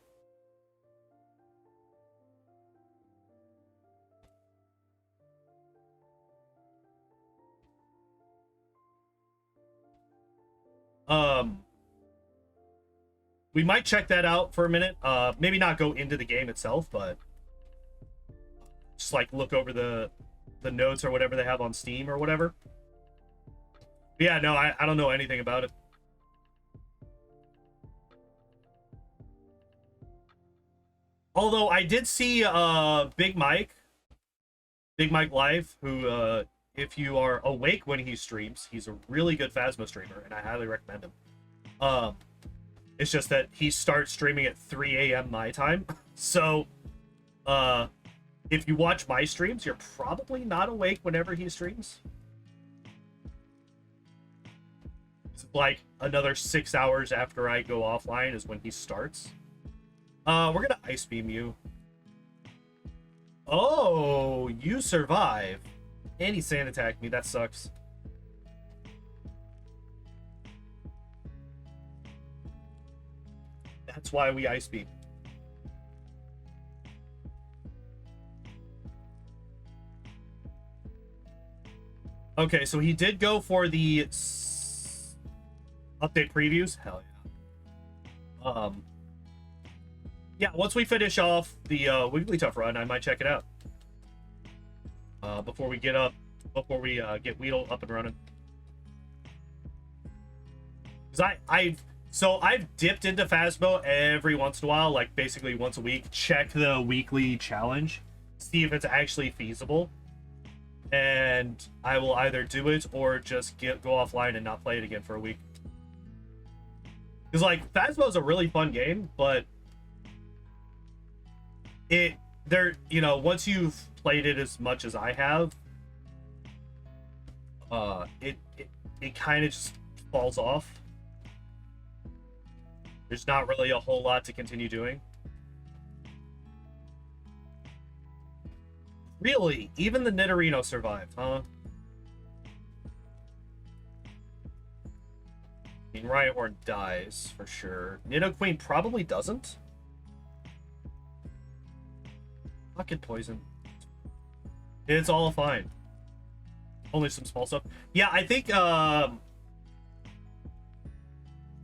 We might check that out for a minute. Maybe not go into the game itself, but just like look over the notes or whatever they have on Steam or whatever. But yeah, no, I don't know anything about it. Although I did see Big Mike Live, who if you are awake when he streams, he's a really good Phasma streamer, and I highly recommend him. It's just that he starts streaming at 3 a.m. my time. So, if you watch my streams, you're probably not awake whenever he streams. It's like another 6 hours after I go offline is when he starts. We're gonna Ice Beam you. Oh, you survive. And he sand attacked me. That sucks. That's why we Ice Beam. Okay, so he did go for the update previews. Hell yeah. Yeah, once we finish off the Wigglytuff run, I might check it out. Before we get Weedle up and running. Because I've dipped into Phasmo every once in a while, like basically once a week, check the weekly challenge, see if it's actually feasible. And I will either do it or just go offline and not play it again for a week. Because like Phasmo is a really fun game, but once you've played it as much as I have, it kind of just falls off. There's not really a whole lot to continue doing. Really? Even the Nidorino survived, huh? I mean, Rhyhorn dies, for sure. Nidoqueen probably doesn't. Fucking poison. It's all fine. Only some small stuff. Yeah, I think,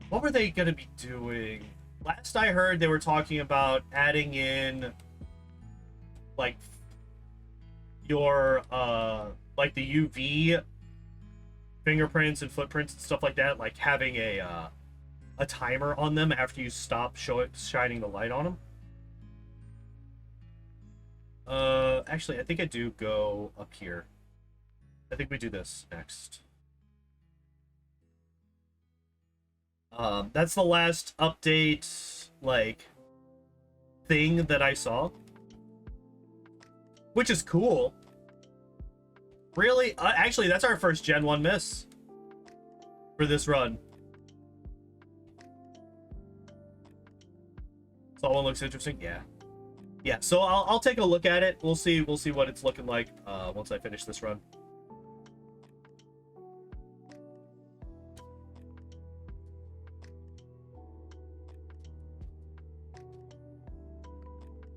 what were they gonna be doing? Last I heard, they were talking about adding in, like, your, like the UV fingerprints and footprints and stuff like that, like having a timer on them after you stop shining the light on them. Actually, I think I do go up here. I think we do this next. That's the last update, like, thing that I saw. Which is cool. Really? Actually, that's our first Gen 1 miss for this run. So that one looks interesting. Yeah. Yeah, so I'll take a look at it. We'll see what it's looking like once I finish this run.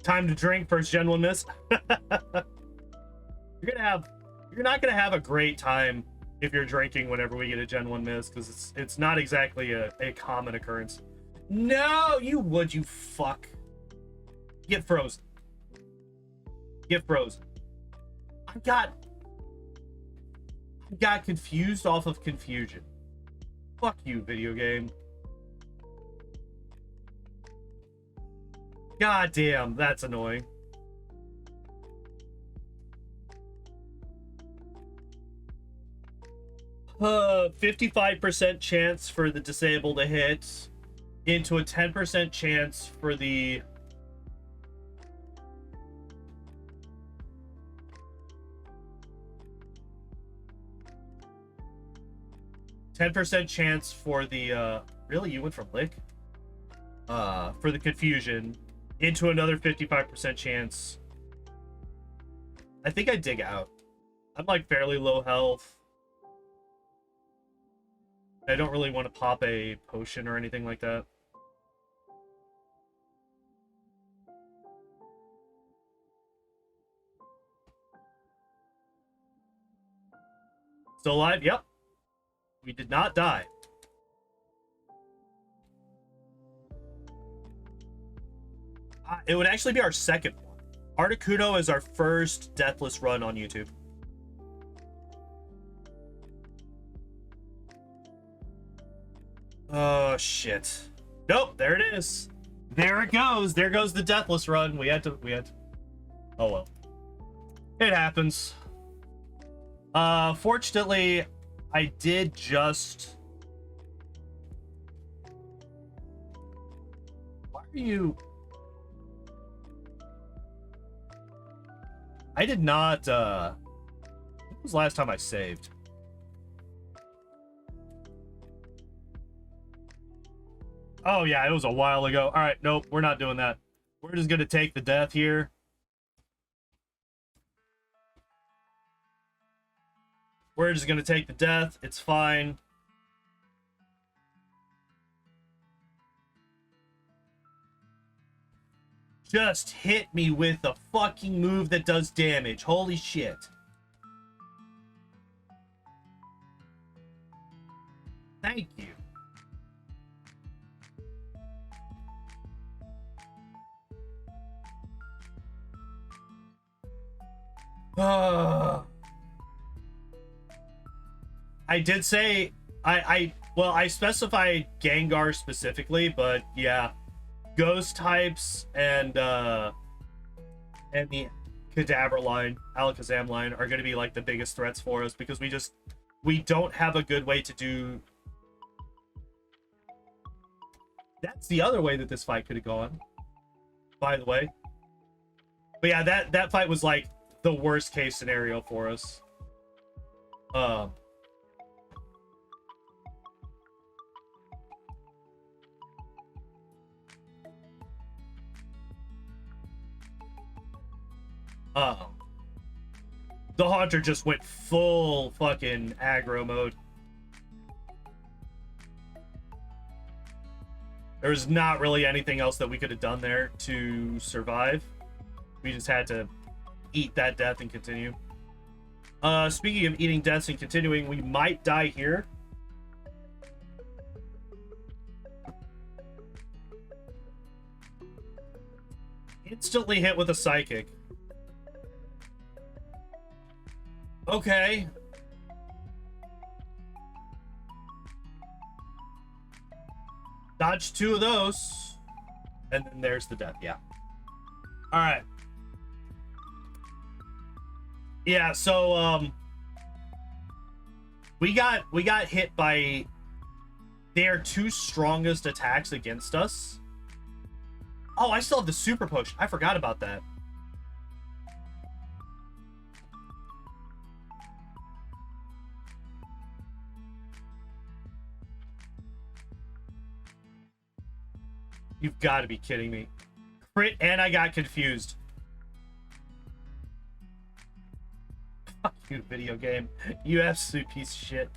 Time to drink, first Gen 1 miss. You're not gonna have a great time if you're drinking whenever we get a Gen 1 miss, because it's not exactly a common occurrence. No, you fuck. Get frozen. Get frozen. I got confused off of confusion. Fuck you, video game. God damn, that's annoying. 55% chance for the disable to hit into a 10% chance for the 10% chance for the really, you went from lick for the confusion into another 55% chance. I think I dig out. I'm like fairly low health. I don't really want to pop a potion or anything like that. Still alive? Yep. We did not die. It would actually be our second one. Articuno is our first deathless run on YouTube. Oh, shit. Nope, there it is. There it goes. There goes the deathless run. We had to. Oh, well. It happens. Fortunately, I did just... Why are you... I did not, when was the last time I saved? Oh, yeah, it was a while ago. All right, nope, we're not doing that. We're just gonna take the death here. We're just gonna take the death. It's fine. Just hit me with a fucking move that does damage. Holy shit. Thank you. I did say well, I specified Gengar specifically, but yeah, Ghost types and the Kadabra line, Alakazam line are going to be like the biggest threats for us because we don't have a good way to do. That's the other way that this fight could have gone, by the way. But yeah, that fight was like the worst case scenario for us. The Haunter just went full fucking aggro mode. There's not really anything else that we could have done there to survive. We just had to eat that death and continue. Speaking of eating deaths and continuing, we might die here. Instantly hit with a psychic. Okay. Dodge 2 of those. And then there's the death, yeah. Alright. Yeah, so we got hit by their two strongest attacks against us. Oh, I still have the super potion. I forgot about that. You've got to be kidding me. Crit, and I got confused. Fuck you, video game. You absolute piece of shit.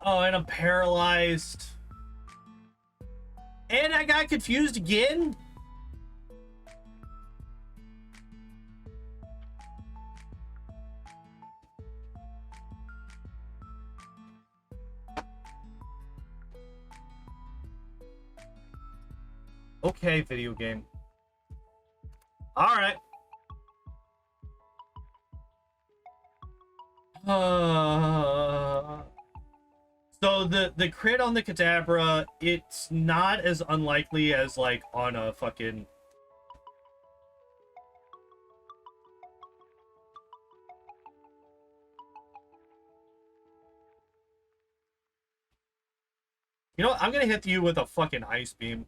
Oh, and I'm paralyzed. And I got confused again? Okay, video game. All right. So the crit on the Kadabra, it's not as unlikely as like on a fucking. You know what? I'm gonna hit you with a fucking ice beam.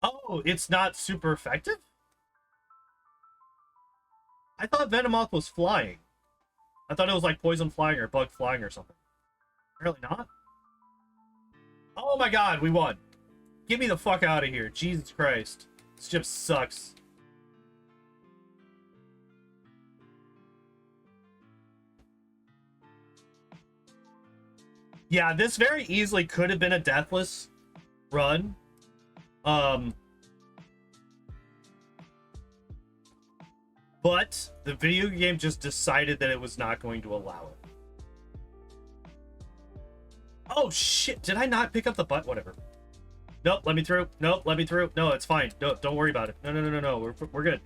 Oh, it's not super effective? I thought Venomoth was flying. I thought it was like poison flying or bug flying or something. Really not? Oh my god, we won. Get me the fuck out of here. Jesus Christ. This ship sucks. Yeah, this very easily could have been a deathless run. But the video game just decided that it was not going to allow it. Oh shit, did I not pick up the butt? Whatever. Nope, let me through. Nope, let me through. No, it's fine. No, don't worry about it. No. We're good.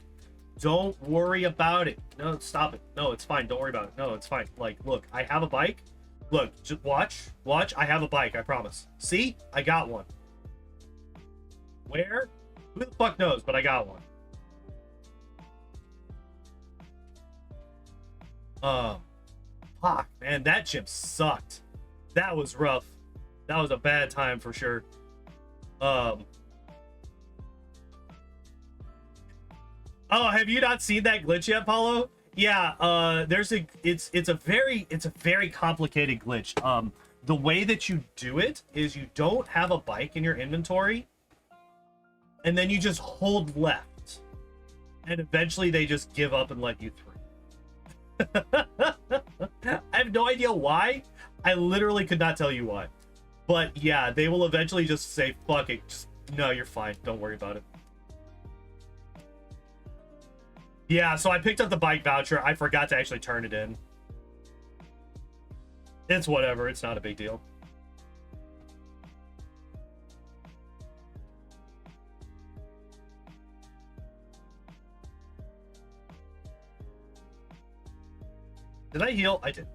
Don't worry about it. No, stop it. No, it's fine. Don't worry about it. No, it's fine. Like, look, I have a bike. Look, just watch. Watch. I have a bike, I promise. See? I got one. Where? Who the fuck knows, but I got one. Fuck, man, that chip sucked. That was rough. That was a bad time for sure. Oh, have you not seen that glitch yet, Paulo? Yeah, it's a very complicated glitch. The way that you do it is you don't have a bike in your inventory, and then you just hold left, and eventually they just give up and let you through. I have no idea why. I literally could not tell you why. But yeah, they will eventually just say, fuck it. Just, no, you're fine. Don't worry about it. Yeah, so I picked up the bike voucher. I forgot to actually turn it in. It's whatever. It's not a big deal. Did I heal? I did.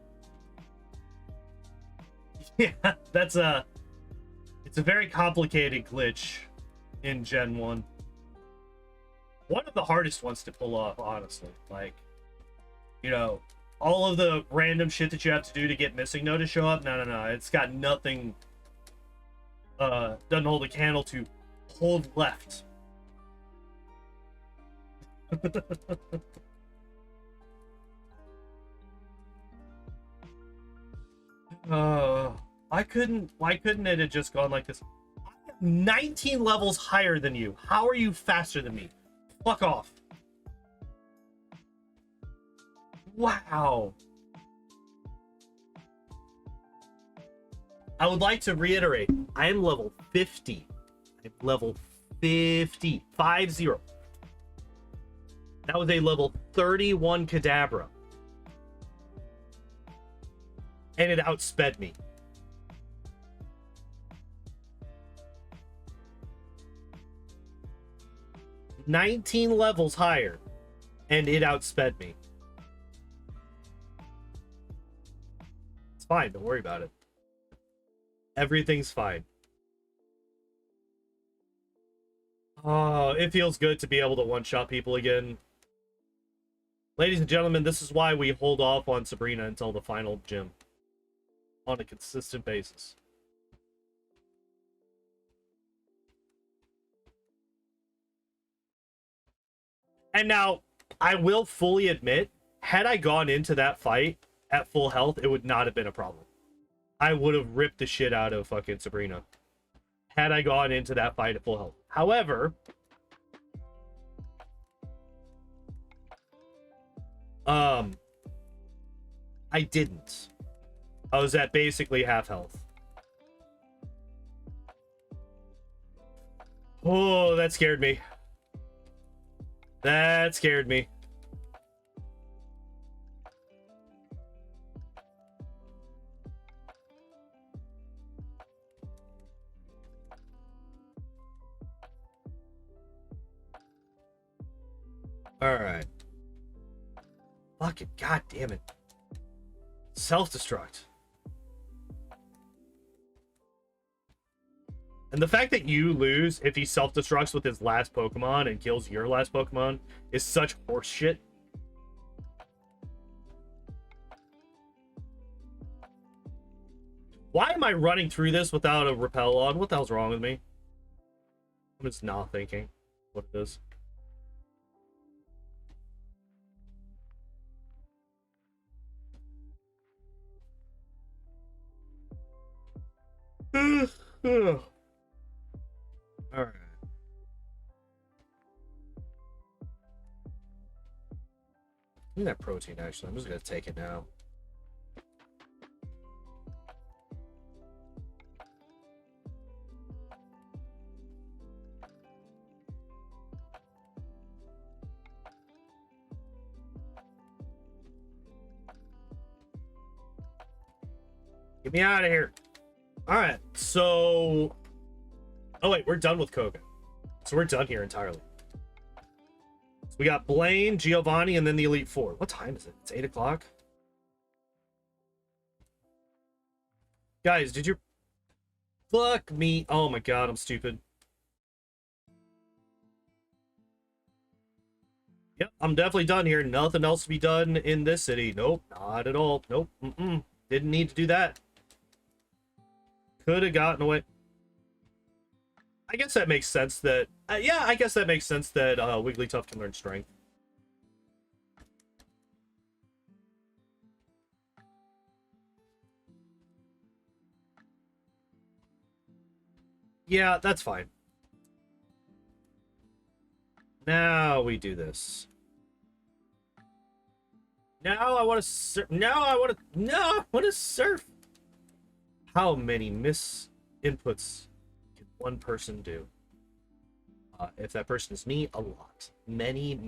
Yeah, that's it's a very complicated glitch in Gen 1. One of the hardest ones to pull off, honestly. Like, you know, all of the random shit that you have to do to get missing no to show up. No. It's got nothing. Doesn't hold a candle to hold left. Why couldn't it have just gone like this? I'm 19 levels higher than you. How are you faster than me? Fuck off. Wow. I would like to reiterate, I am level 50. I'm level 50. 50. That was a level 31 Kadabra. And it outsped me. $19 levels higher, and it outsped me. It's fine, don't worry about it. Everything's fine. Oh, it feels good to be able to one-shot people again. Ladies and gentlemen, this is why we hold off on Sabrina until the final gym. On a consistent basis. And now, I will fully admit, had I gone into that fight at full health, it would not have been a problem. I would have ripped the shit out of fucking Sabrina. Had I gone into that fight at full health. However, I didn't. I was at basically half health. Oh, that scared me. That scared me. All right. Fuck it. God damn it. Self-destruct. And the fact that you lose if he self-destructs with his last Pokemon and kills your last Pokemon is such horseshit. Why am I running through this without a rappel on? What the hell's wrong with me? I'm just not thinking what it is. All right. Give me that protein, actually. I'm just gonna take it now. Get me out of here. All right, so... Oh, wait, we're done with Koga. So we're done here entirely. So we got Blaine, Giovanni, and then the Elite Four. What time is it? It's 8 o'clock? Guys, did you... Fuck me. Oh my god, I'm stupid. Yep, I'm definitely done here. Nothing else to be done in this city. Nope, not at all. Nope, didn't need to do that. Could have gotten away. I guess that makes sense that... yeah, I guess that makes sense that Wigglytuff can learn strength. Yeah, that's fine. Now we do this. Now I want to surf. Now I want to... No, I want to surf. How many inputs can one person do? If that person is me, a lot. Many.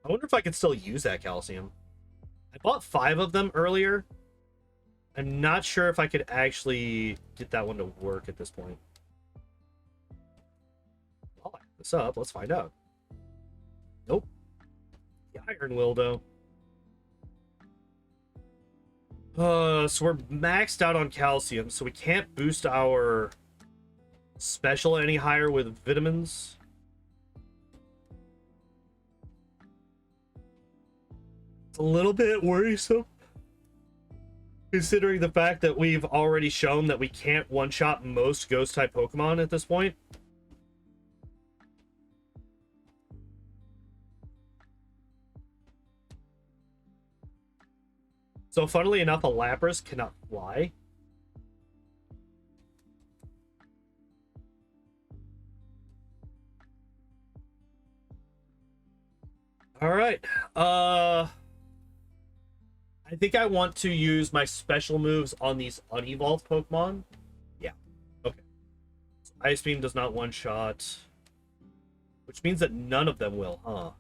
I wonder if I can still use that calcium. I bought 5 of them earlier. I'm not sure if I could actually get that one to work at this point. I'll look this up. Let's find out. Nope. The iron will, though. So we're maxed out on calcium, so we can't boost our special any higher with vitamins. It's a little bit worrisome, considering the fact that we've already shown that we can't one-shot most ghost-type Pokemon at this point. So, funnily enough, a Lapras cannot fly. Alright. I think I want to use my special moves on these unevolved Pokemon. Yeah. Okay. So Ice Beam does not one-shot. Which means that none of them will, huh?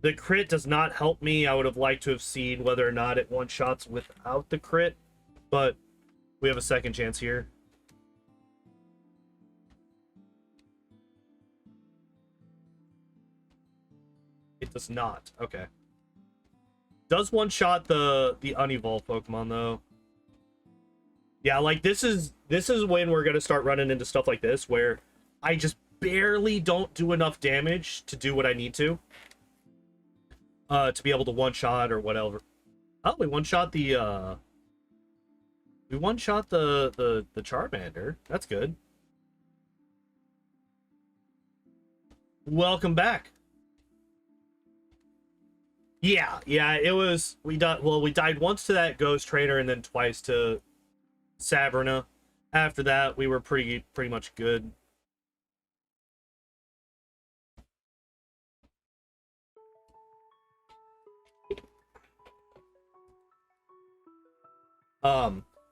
The crit does not help me. I would have liked to have seen whether or not it one-shots without the crit. But we have a second chance here. It does not. Okay. Does one-shot the unevolved Pokemon, though. Yeah, like, this is when we're going to start running into stuff like this, where I just barely don't do enough damage to do what I need to be able to one-shot or whatever. Oh, we one-shot the Charmander. That's good. Welcome back. Yeah, it was... we died once to that ghost trainer and then twice to Sabrina. After that, we were pretty much good.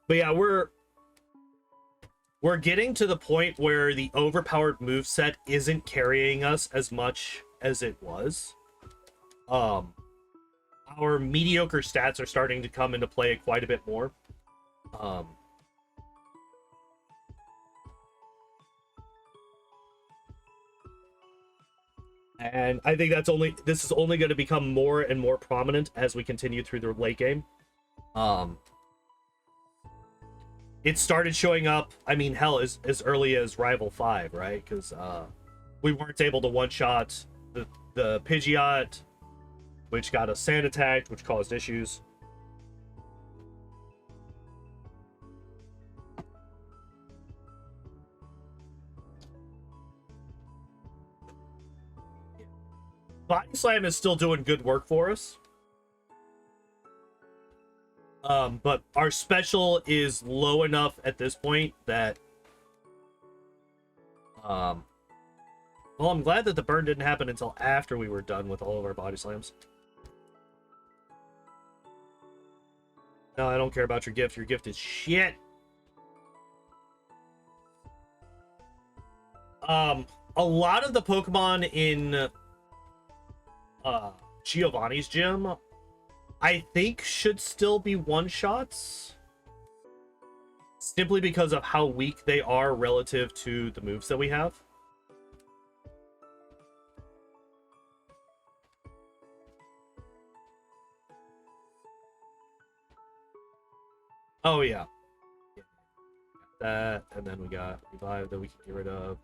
But yeah, we're getting to the point where the overpowered moveset isn't carrying us as much as it was. Our mediocre stats are starting to come into play quite a bit more. And I think this is only going to become more and more prominent as we continue through the late game. it started showing up, I mean, hell, as early as Rival 5, right? Because we weren't able to one-shot the Pidgeot, which got us sand attacked, which caused issues. Body Slam is still doing good work for us. But our special is low enough at this point that well, I'm glad that the burn didn't happen until after we were done with all of our body slams. No, I don't care about your gift. Your gift is shit. A lot of the Pokemon in Giovanni's gym, I think, should still be one-shots. Simply because of how weak they are relative to the moves that we have. Oh, yeah. That, and then we got Revive that we can get rid of.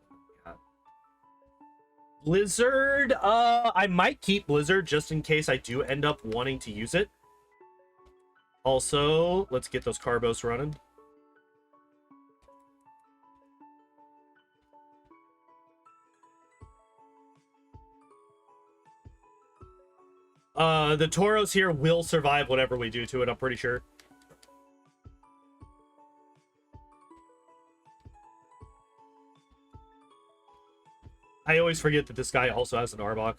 Blizzard, I might keep Blizzard just in case I do end up wanting to use it. Also, let's get those Carbos running. The Tauros here will survive whatever we do to it, I'm pretty sure. I always forget that this guy also has an Arbok.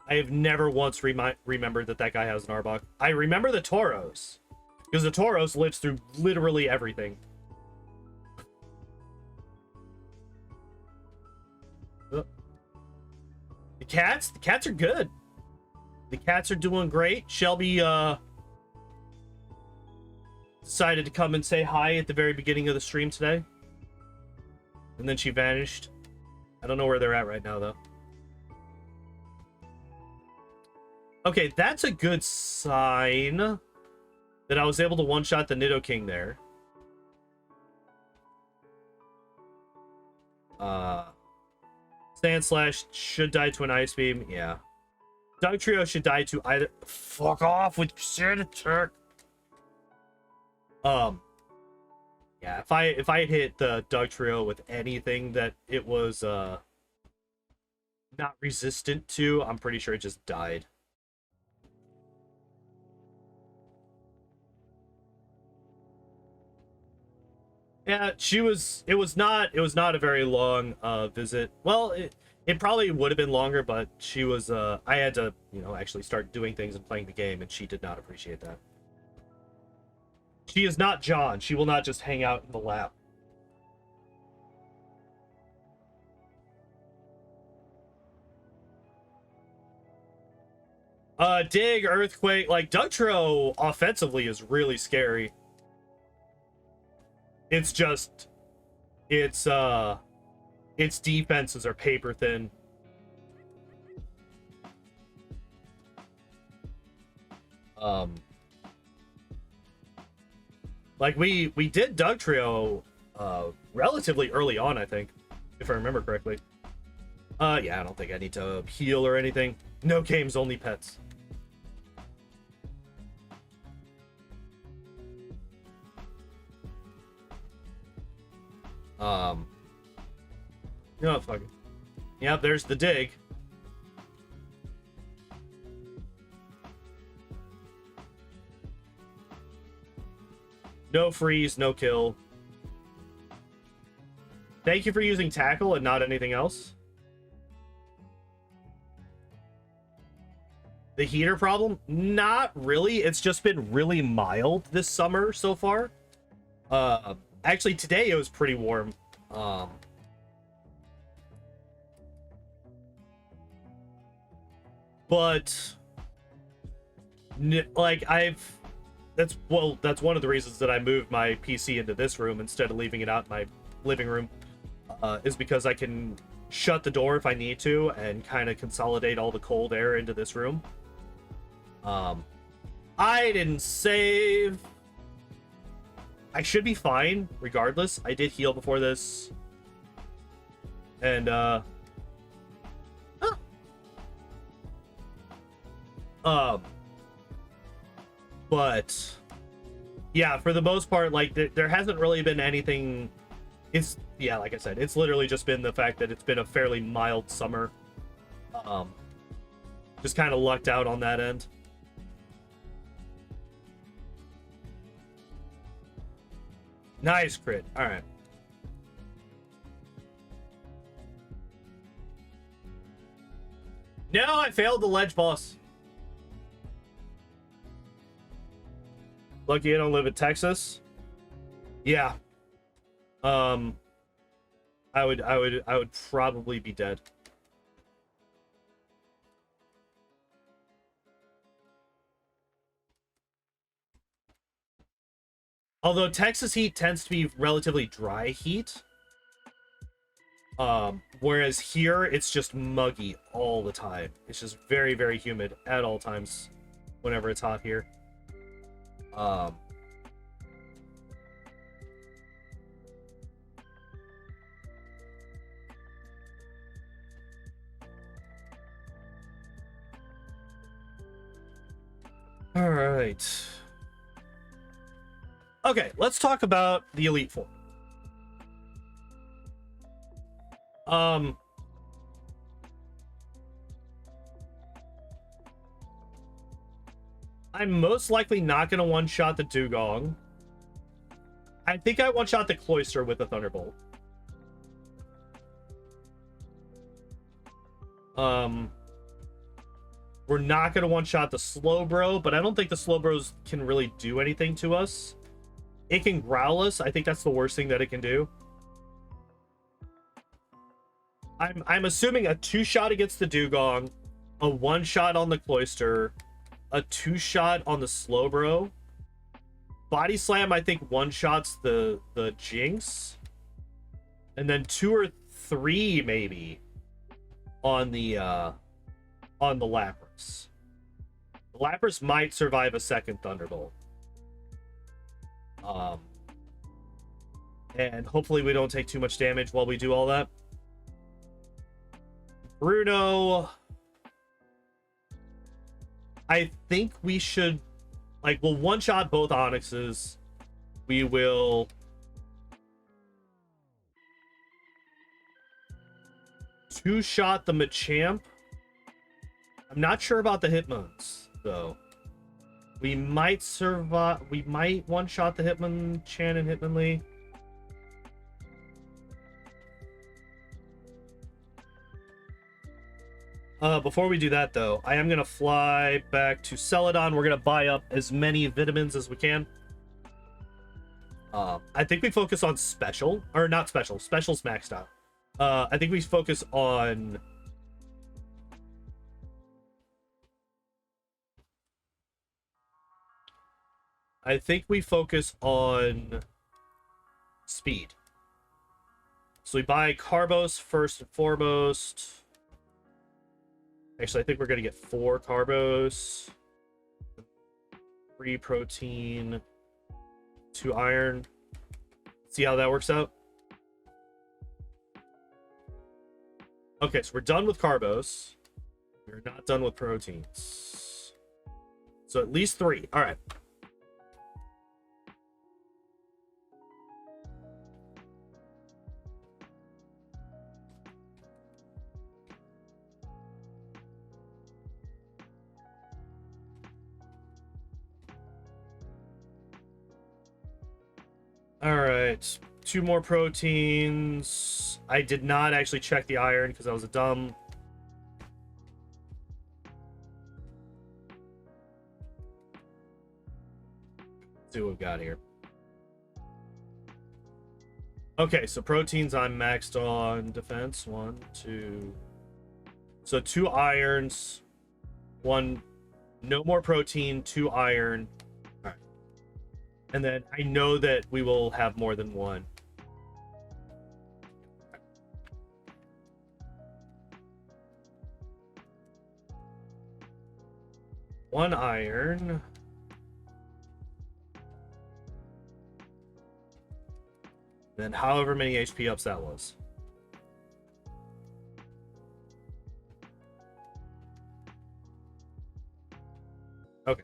I have never once remembered that guy has an Arbok. I remember the Tauros, because the Tauros lives through literally everything. The cats are good. The cats are doing great. Shelby decided to come and say hi at the very beginning of the stream today, and then she vanished. I don't know where they're at right now, though. Okay, that's a good sign that I was able to one-shot the Nidoking there. Sand Slash should die to an Ice Beam. Yeah. Dog Trio should die to either... Fuck off with Sand Attack! Yeah, if I hit the Dog Trio with anything that it was not resistant to, I'm pretty sure it just died. Yeah, it was not a very long visit. Well, it probably would have been longer, but she was I had to, you know, actually start doing things and playing the game, and she did not appreciate that. She is not John. She will not just hang out in the lab. Dig, Earthquake, like Dugtrio offensively is really scary. It's just its defenses are paper thin. Like we did Dugtrio relatively early on, I think, if I remember correctly. Yeah, I don't think I need to heal or anything. No games, only pets. No, fuck it. Yep, there's the dig. No freeze, no kill. Thank you for using tackle and not anything else. The heater problem? Not really. It's just been really mild this summer so far. Actually, today it was pretty warm. But like that's one of the reasons that I moved my PC into this room instead of leaving it out in my living room, is because I can shut the door if I need to and kind of consolidate all the cold air into this room. I didn't save. I should be fine regardless. I did heal before this. And, but yeah, for the most part, like there hasn't really been anything. It's, yeah, like I said, it's literally just been the fact that it's been a fairly mild summer. Just kind of lucked out on that end. Nice crit. All right. No, I failed the ledge boss. Lucky I don't live in Texas. Yeah. I would probably be dead. Although Texas heat tends to be relatively dry heat. Whereas here it's just muggy all the time. It's just very, very humid at all times whenever it's hot here. All right. Okay, let's talk about the Elite Four. I'm most likely not going to one-shot the Dugong. I think I one-shot the Cloister with the Thunderbolt. We're not going to one-shot the Slowbro, but I don't think the Slowbros can really do anything to us. It can growl us. I think that's the worst thing that it can do. I'm assuming a 2-shot against the Dugong, a 1-shot on the Cloister, a 2-shot on the Slowbro. Body Slam, I think 1-shots the Jinx. And then 2 or 3 maybe on the Lapras. The Lapras might survive a second Thunderbolt. And hopefully we don't take too much damage while we do all that. Bruno, I think we should, like, we'll one-shot both Onyxes. We will two-shot the Machamp. I'm not sure about the Hitmons, though. We might survive. We might one-shot the Hitmonchan and Hitmonlee. Before we do that, though, I am going to fly back to Celadon. We're going to buy up as many vitamins as we can. I think we focus on special. Or not special. Special's maxed out. I think we focus on... I think we focus on speed. So we buy Carbos first and foremost. Actually, I think we're going to get 4 Carbos, 3 protein, 2 iron. See how that works out? Okay, so we're done with Carbos. We're not done with proteins. So at least 3. All right. All right, 2 more proteins. I did not actually check the iron because I was a dumb. Let's see what we've got here. Okay, so proteins I'm maxed on. Defense, 1, 2. So 2 irons, 1, no more protein, 2 iron. And then I know that we will have more than 1. 1 iron. then however many HP ups that was. Okay.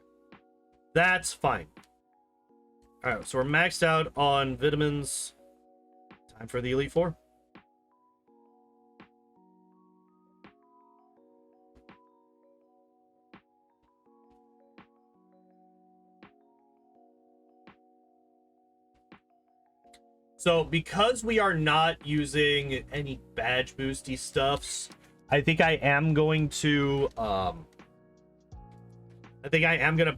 That's fine. Alright, so we're maxed out on vitamins. Time for the Elite Four. So because we are not using any badge boosty stuffs, I think I am going to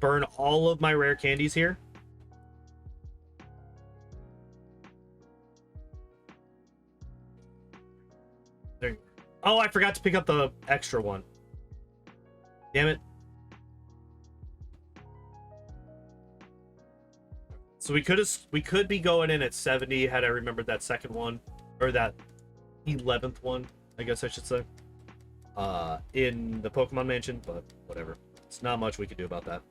burn all of my rare candies here. There. Oh, I forgot to pick up the extra one. Damn it. So we could be going in at 70 had I remembered that second one, or that 11th one, I guess I should say, in the Pokemon Mansion, but whatever. It's not much we can do about that.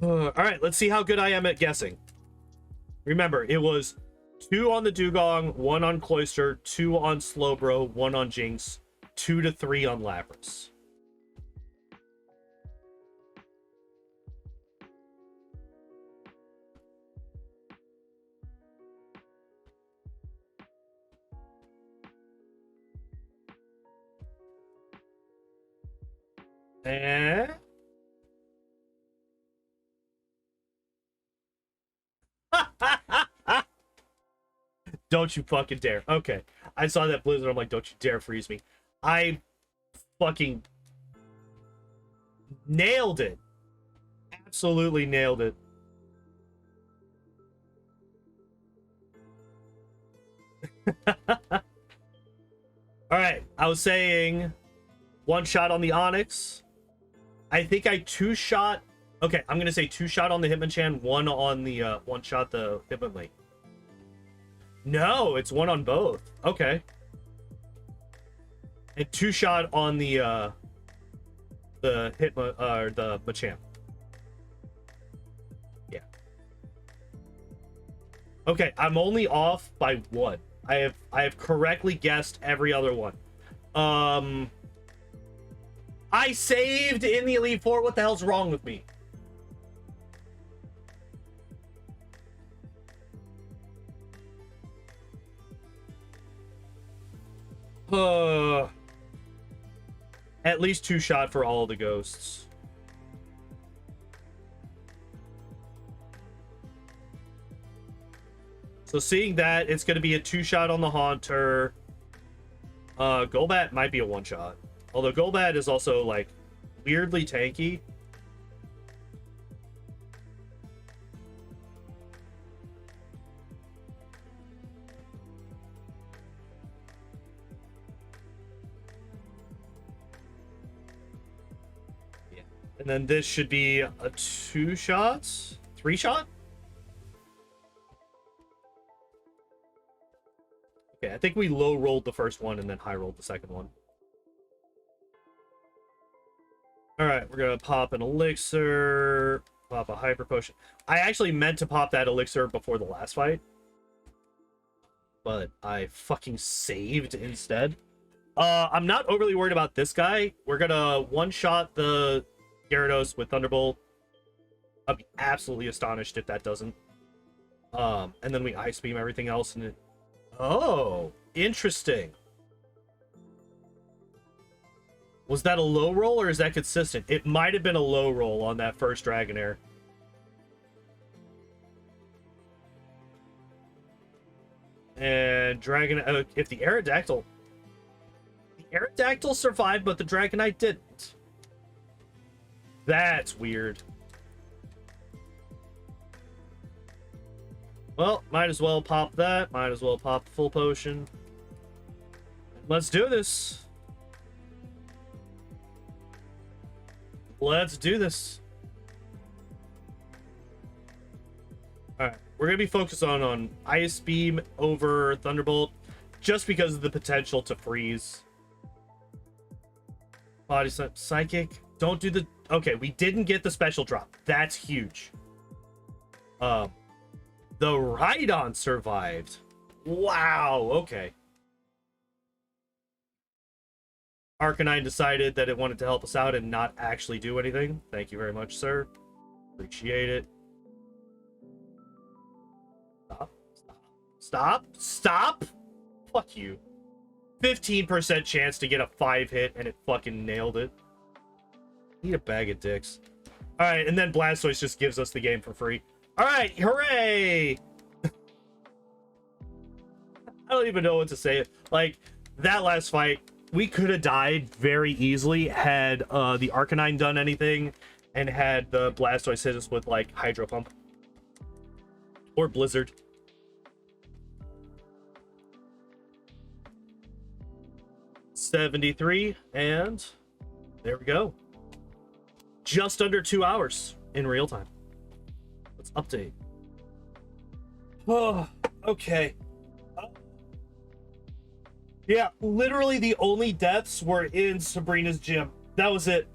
All right, let's see how good I am at guessing. Remember, it was 2 on the Dugong, 1 on Cloyster, 2 on Slowbro, 1 on Jinx, 2 to 3 on Lapras. Eh? Don't you fucking dare. Okay. I saw that blizzard. I'm like, don't you dare freeze me. I fucking nailed it. Absolutely nailed it. All right. I was saying 1 shot on the Onyx. I think I 2-shot. Okay, I'm gonna say 2-shot on the Hitmonchan, 1 on the 1-shot the Hitmonlee. No, it's 1 on both. Okay. And 2-shot on the the Machamp. Yeah. Okay, I'm only off by 1. I have correctly guessed every other one. I saved in the Elite Four. What the hell's wrong with me? At least 2-shot for all of the ghosts. So seeing that, it's going to be a 2-shot on the Haunter. Golbat might be a 1-shot. Although Golbat is also, like, weirdly tanky. Yeah. And then this should be a 2-shot? 3-shot? Okay, I think we low-rolled the first one and then high-rolled the second one. Alright, we're gonna pop an elixir, pop a hyper potion. I actually meant to pop that elixir before the last fight, but I fucking saved instead. I'm not overly worried about this guy. We're gonna 1-shot the Gyarados with Thunderbolt. I'd be absolutely astonished if that doesn't. And then we Ice Beam everything else and it... Oh, interesting. Was that a low roll or is that consistent? It might have been a low roll on that first Dragonair. And if the Aerodactyl survived, but the Dragonite didn't. That's weird. Well, might as well pop that. Might as well pop the full potion. Let's do this. Let's do this. Alright, we're going to be focused on Ice Beam over Thunderbolt, just because of the potential to freeze. Body Psychic. Don't do the... Okay, we didn't get the special drop. That's huge. Um, the Rhydon survived. Wow, okay. Arcanine decided that it wanted to help us out and not actually do anything. Thank you very much, sir. Appreciate it. Stop. Stop. Stop. Fuck you. 15% chance to get a 5-hit, and it fucking nailed it. Need a bag of dicks. Alright, and then Blastoise just gives us the game for free. Alright, hooray! I don't even know what to say. Like, that last fight, we could have died very easily had the Arcanine done anything and had the Blastoise hit us with, like, Hydro Pump. Or Blizzard. $73, and there we go. Just under 2 hours in real time. Let's update. Oh, okay. Yeah, literally the only deaths were in Sabrina's gym. That was it.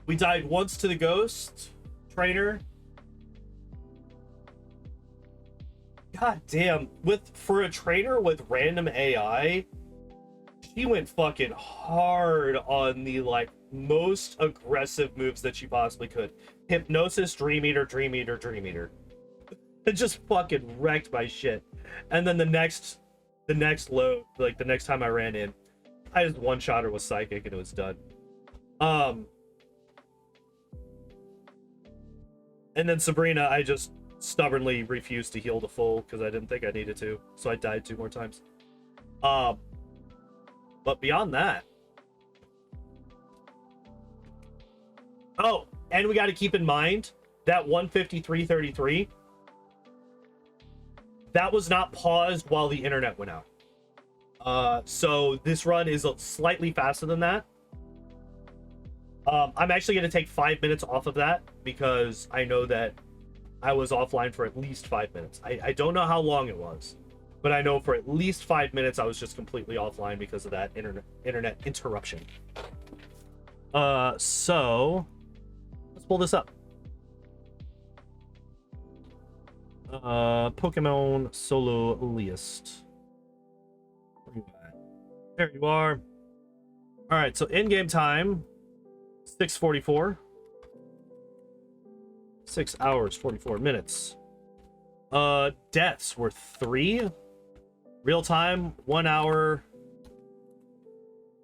We died once to the ghost trainer. God damn, for a trainer with random AI, she went fucking hard on the like most aggressive moves that she possibly could. Hypnosis, Dream Eater, Dream Eater, Dream Eater. It just fucking wrecked my shit. And then the next load, like the next time I ran in, I just one-shot her with Psychic and it was done. And then Sabrina, I just stubbornly refused to heal to full because I didn't think I needed to. So I died 2 more times. But beyond that, oh, and we got to keep in mind that 153.33, that was not paused while the internet went out. So this run is slightly faster than that. I'm actually going to take 5 minutes off of that because I know that I was offline for at least 5 minutes. I don't know how long it was, but I know for at least 5 minutes I was just completely offline because of that internet interruption. So let's pull this up. Pokemon solo list. Where you at? There you are. All right, so in-game time, 6:44. 6 hours 44 minutes. Deaths were 3. Real time 1 hour.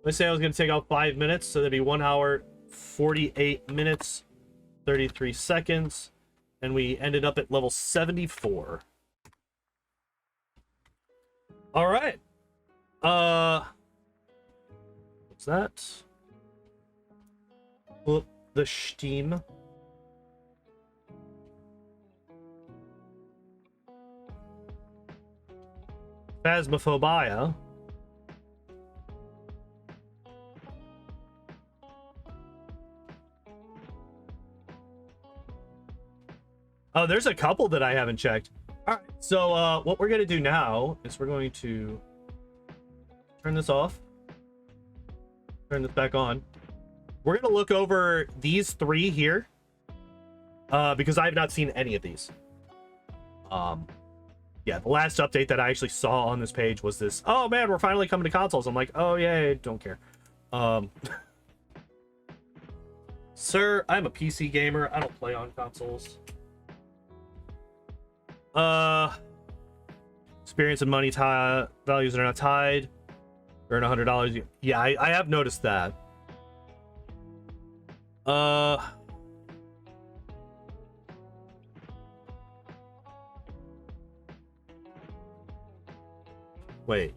Let's say I was gonna take out 5 minutes, so that'd be 1 hour 48 minutes 33 seconds, and we ended up at level 74. All right. What's that? Well, the Steam. Phasmophobia. Oh, there's a couple that I haven't checked. All right, so what we're gonna do now is we're going to turn this off, turn this back on. We're gonna look over these 3 here because I have not seen any of these. Yeah, the last update that I actually saw on this page was this, oh man, we're finally coming to consoles. I'm like, oh yeah, don't care. Sir, I'm a PC gamer. I don't play on consoles. Experience and money values are not tied. Earn $100. Yeah, I have noticed that. Wait.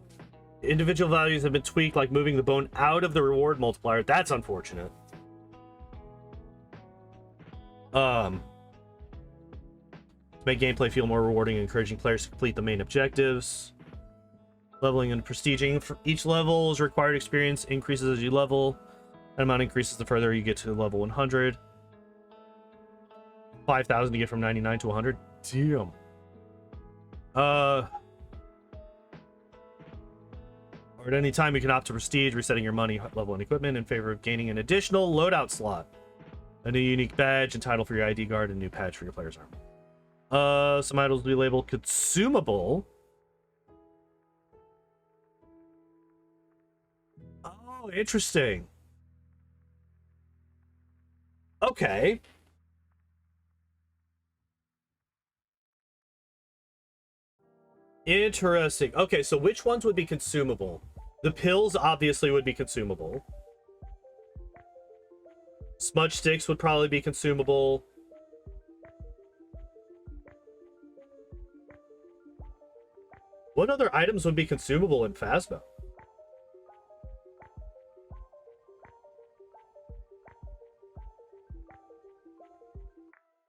Individual values have been tweaked, like moving the bone out of the reward multiplier. That's unfortunate. To make gameplay feel more rewarding and encouraging players to complete the main objectives. Leveling and prestiging. For each level's required experience increases as you level. That amount increases the further you get to level 100. 5,000 to get from 99 to 100. Damn. Or at any time you can opt to prestige, resetting your money level and equipment in favor of gaining an additional loadout slot. A new unique badge and title for your ID card, and a new patch for your player's arm. Some items will be labeled consumable. Oh, interesting. Okay. Interesting. Okay, so which ones would be consumable? The pills obviously would be consumable. Smudge sticks would probably be consumable. What other items would be consumable in Phasma?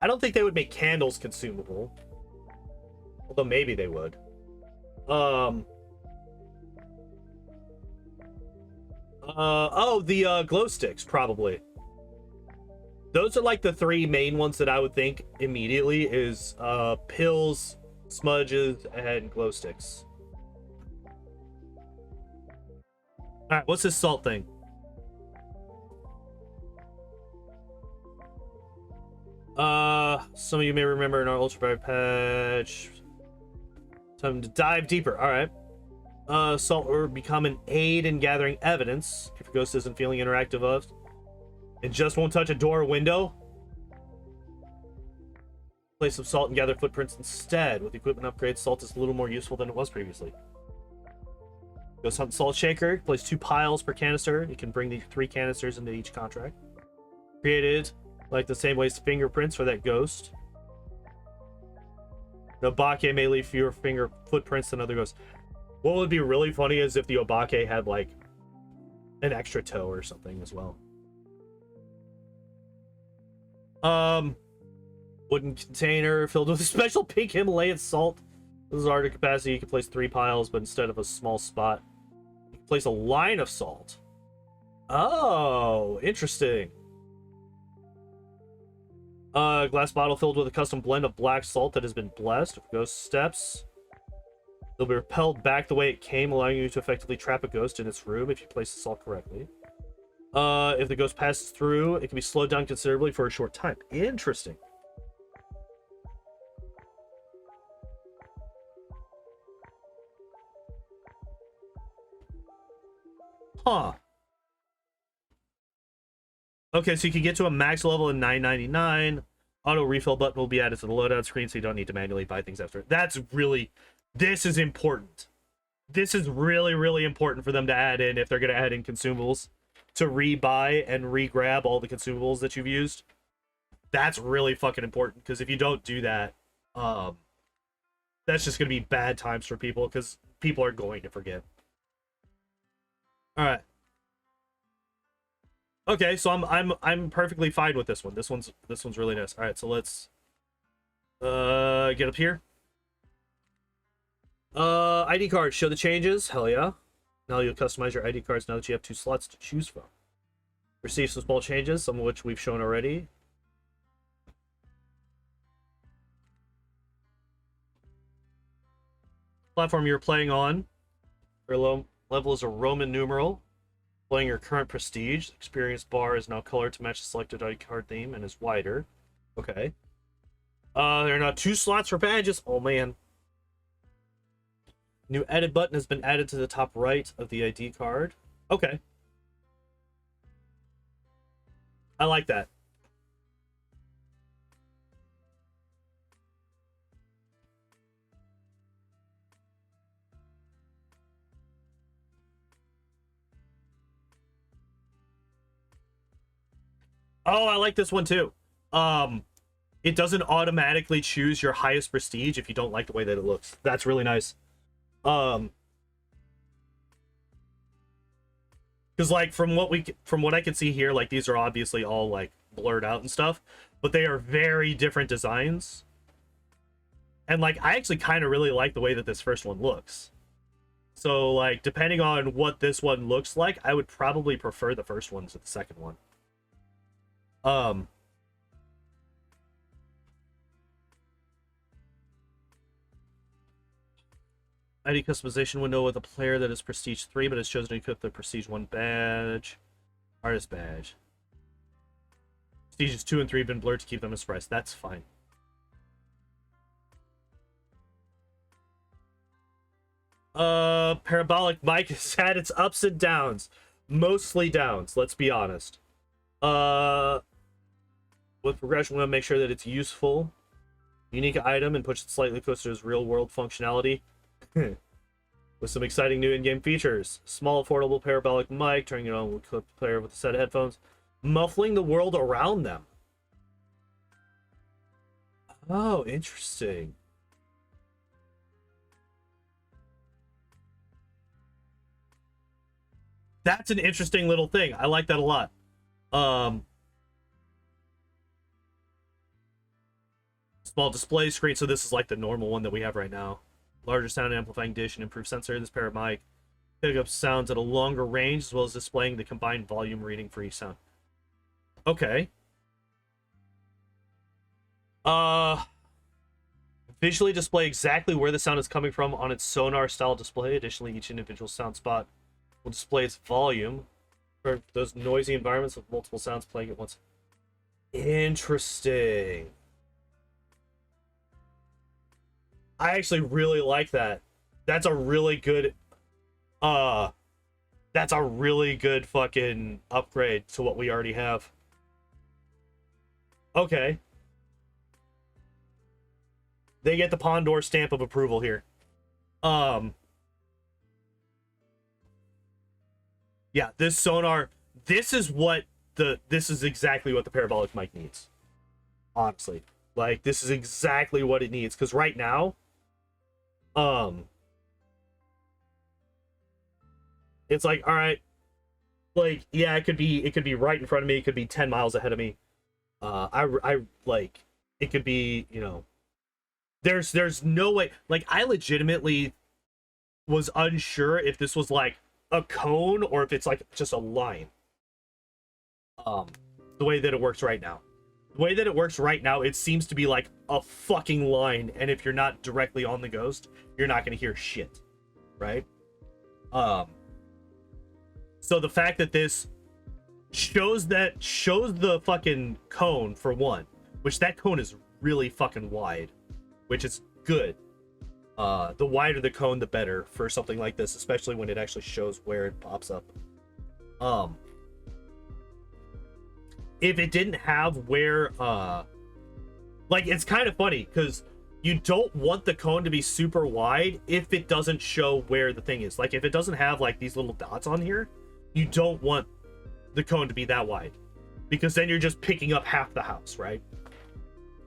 I don't think they would make candles consumable. Although maybe they would. The glow sticks, probably. Those are like the three main ones that I would think immediately is pills, smudges, and glow sticks. Alright, what's this salt thing? Some of you may remember in our ultra bright patch. Time to dive deeper. Alright. Salt will become an aid in gathering evidence if your ghost isn't feeling interactive of. It just won't touch a door or window. Place some salt and gather footprints instead. With equipment upgrades, salt is a little more useful than it was previously. Ghost Hunt Salt Shaker. Place 2 piles per canister. You can bring the 3 canisters into each contract. Created like the same way as fingerprints for that ghost. The Obake may leave fewer footprints than other ghosts. What would be really funny is if the Obake had like an extra toe or something as well. Wooden container filled with a special pink Himalayan salt. This is harder capacity. You can place 3 piles, but instead of a small spot, you can place a line of salt. Oh, interesting. Glass bottle filled with a custom blend of black salt that has been blessed. If ghost steps, they'll be repelled back the way it came, allowing you to effectively trap a ghost in its room if you place the salt correctly. If the ghost passes through, it can be slowed down considerably for a short time. Interesting. Huh. Okay, so you can get to a max level in 9.99. Auto refill button will be added to the loadout screen, so you don't need to manually buy things after. That's really... This is important. This is really, really important for them to add in if they're going to add in consumables. To rebuy and re-grab all the consumables that you've used. That's really fucking important, because if you don't do that, that's just going to be bad times for people, because people are going to forget. Alright. Okay, so I'm perfectly fine with this one. This one's really nice. Alright, so let's get up here. ID cards show the changes. Hell yeah. Now you'll customize your ID cards now that you have 2 slots to choose from. Receive some small changes, some of which we've shown already. Platform you're playing on. Your low level is a Roman numeral. Playing your current prestige. Experience bar is now colored to match the selected ID card theme and is wider. Okay. There are now 2 slots for badges. Oh man. New edit button has been added to the top right of the ID card. Okay. I like that. Oh, I like this one too. It doesn't automatically choose your highest prestige if you don't like the way that it looks. That's really nice. Because like from what I can see here, like these are obviously all like blurred out and stuff, but they are very different designs. And like I actually kind of really like the way that this first one looks. So like depending on what this one looks like, I would probably prefer the first one to the second one. ID customization window with a player that is Prestige 3, but has chosen to equip the Prestige 1 badge. Artist badge. Prestiges 2 and 3 have been blurred to keep them expressed. That's fine. Parabolic mic has had its ups and downs. Mostly downs, let's be honest. With progression, we want to make sure that it's useful. Unique item and push it slightly closer to its real-world functionality. With some exciting new in-game features. Small, affordable parabolic mic, turning it on with clip player with a set of headphones. Muffling the world around them. Oh, interesting. That's an interesting little thing. I like that a lot. Small display screen. So this is like the normal one that we have right now. Larger sound amplifying dish and improved sensor. This pair of mic pick up sounds at a longer range as well as displaying the combined volume reading for each sound. Okay. Visually display exactly where the sound is coming from on its sonar style display. Additionally, each individual sound spot will display its volume for those noisy environments with multiple sounds playing at once. Interesting. I actually really like that. That's a really good fucking upgrade to what we already have. Okay. They get the Pondor stamp of approval here. Yeah, this sonar, this is exactly what the parabolic mic needs. Honestly. Like, this is exactly what it needs. Because right now, it's like, all right, like, yeah, it could be right in front of me. It could be 10 miles ahead of me. I like, it could be, you know, there's no way. Like, I legitimately was unsure if this was like a cone or if it's like just a line. The way that it works right now. The way that it works right now, it seems to be like a fucking line, and if you're not directly on the ghost, you're not going to hear shit, right? So the fact that this shows the fucking cone, for one, which that cone is really fucking wide, which is good. The wider the cone, the better for something like this, especially when it actually shows where it pops up. If it didn't have where, like, it's kind of funny because you don't want the cone to be super wide if it doesn't show where the thing is. Like, if it doesn't have like these little dots on here, you don't want the cone to be that wide because then you're just picking up half the house, right?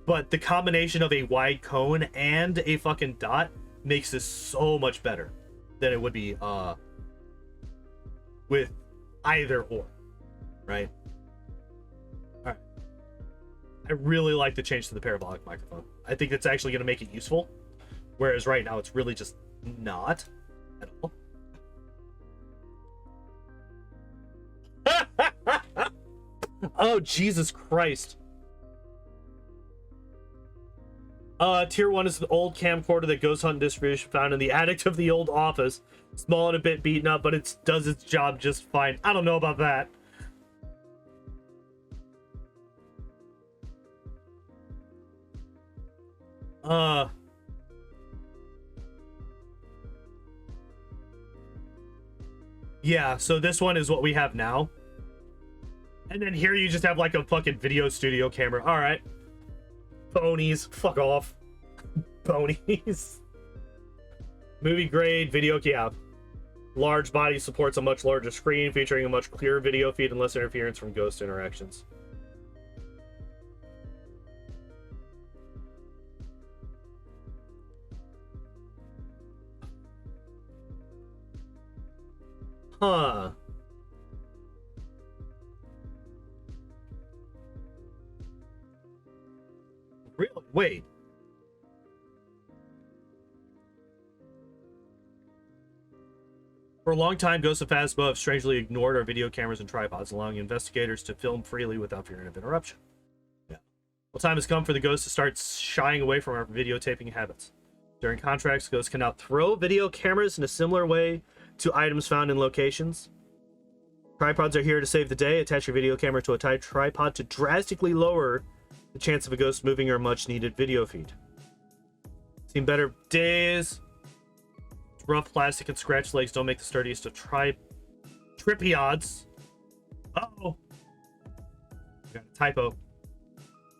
But the combination of a wide cone and a fucking dot makes this so much better than it would be with either or, right? All right. I really like the change to the parabolic microphone. I think it's actually going to make it useful, whereas right now it's really just not at all. Oh, Jesus Christ. Tier 1 is an old camcorder that goes hunt distribution found in the attic of the old office. Small and a bit beaten up, but it does its job just fine. I don't know about that. Yeah, so this one is what we have now. And then here you just have like a fucking video studio camera. All right. Ponies. Fuck off. Ponies. Movie grade video. Yeah. Large body supports a much larger screen featuring a much clearer video feed and less interference from ghost interactions. Huh. Really? Wait. For a long time, Ghosts of Phasma have strangely ignored our video cameras and tripods, allowing investigators to film freely without fear of interruption. Yeah. Well, time has come for the ghosts to start shying away from our videotaping habits. During contracts, ghosts can now throw video cameras in a similar way to items found in locations. Tripods are here to save the day. Attach your video camera to a tight tripod to drastically lower the chance of a ghost moving your much needed video feed. Seen better days. Rough plastic and scratched legs don't make the sturdiest of tripiods. Uh-oh. We got a typo.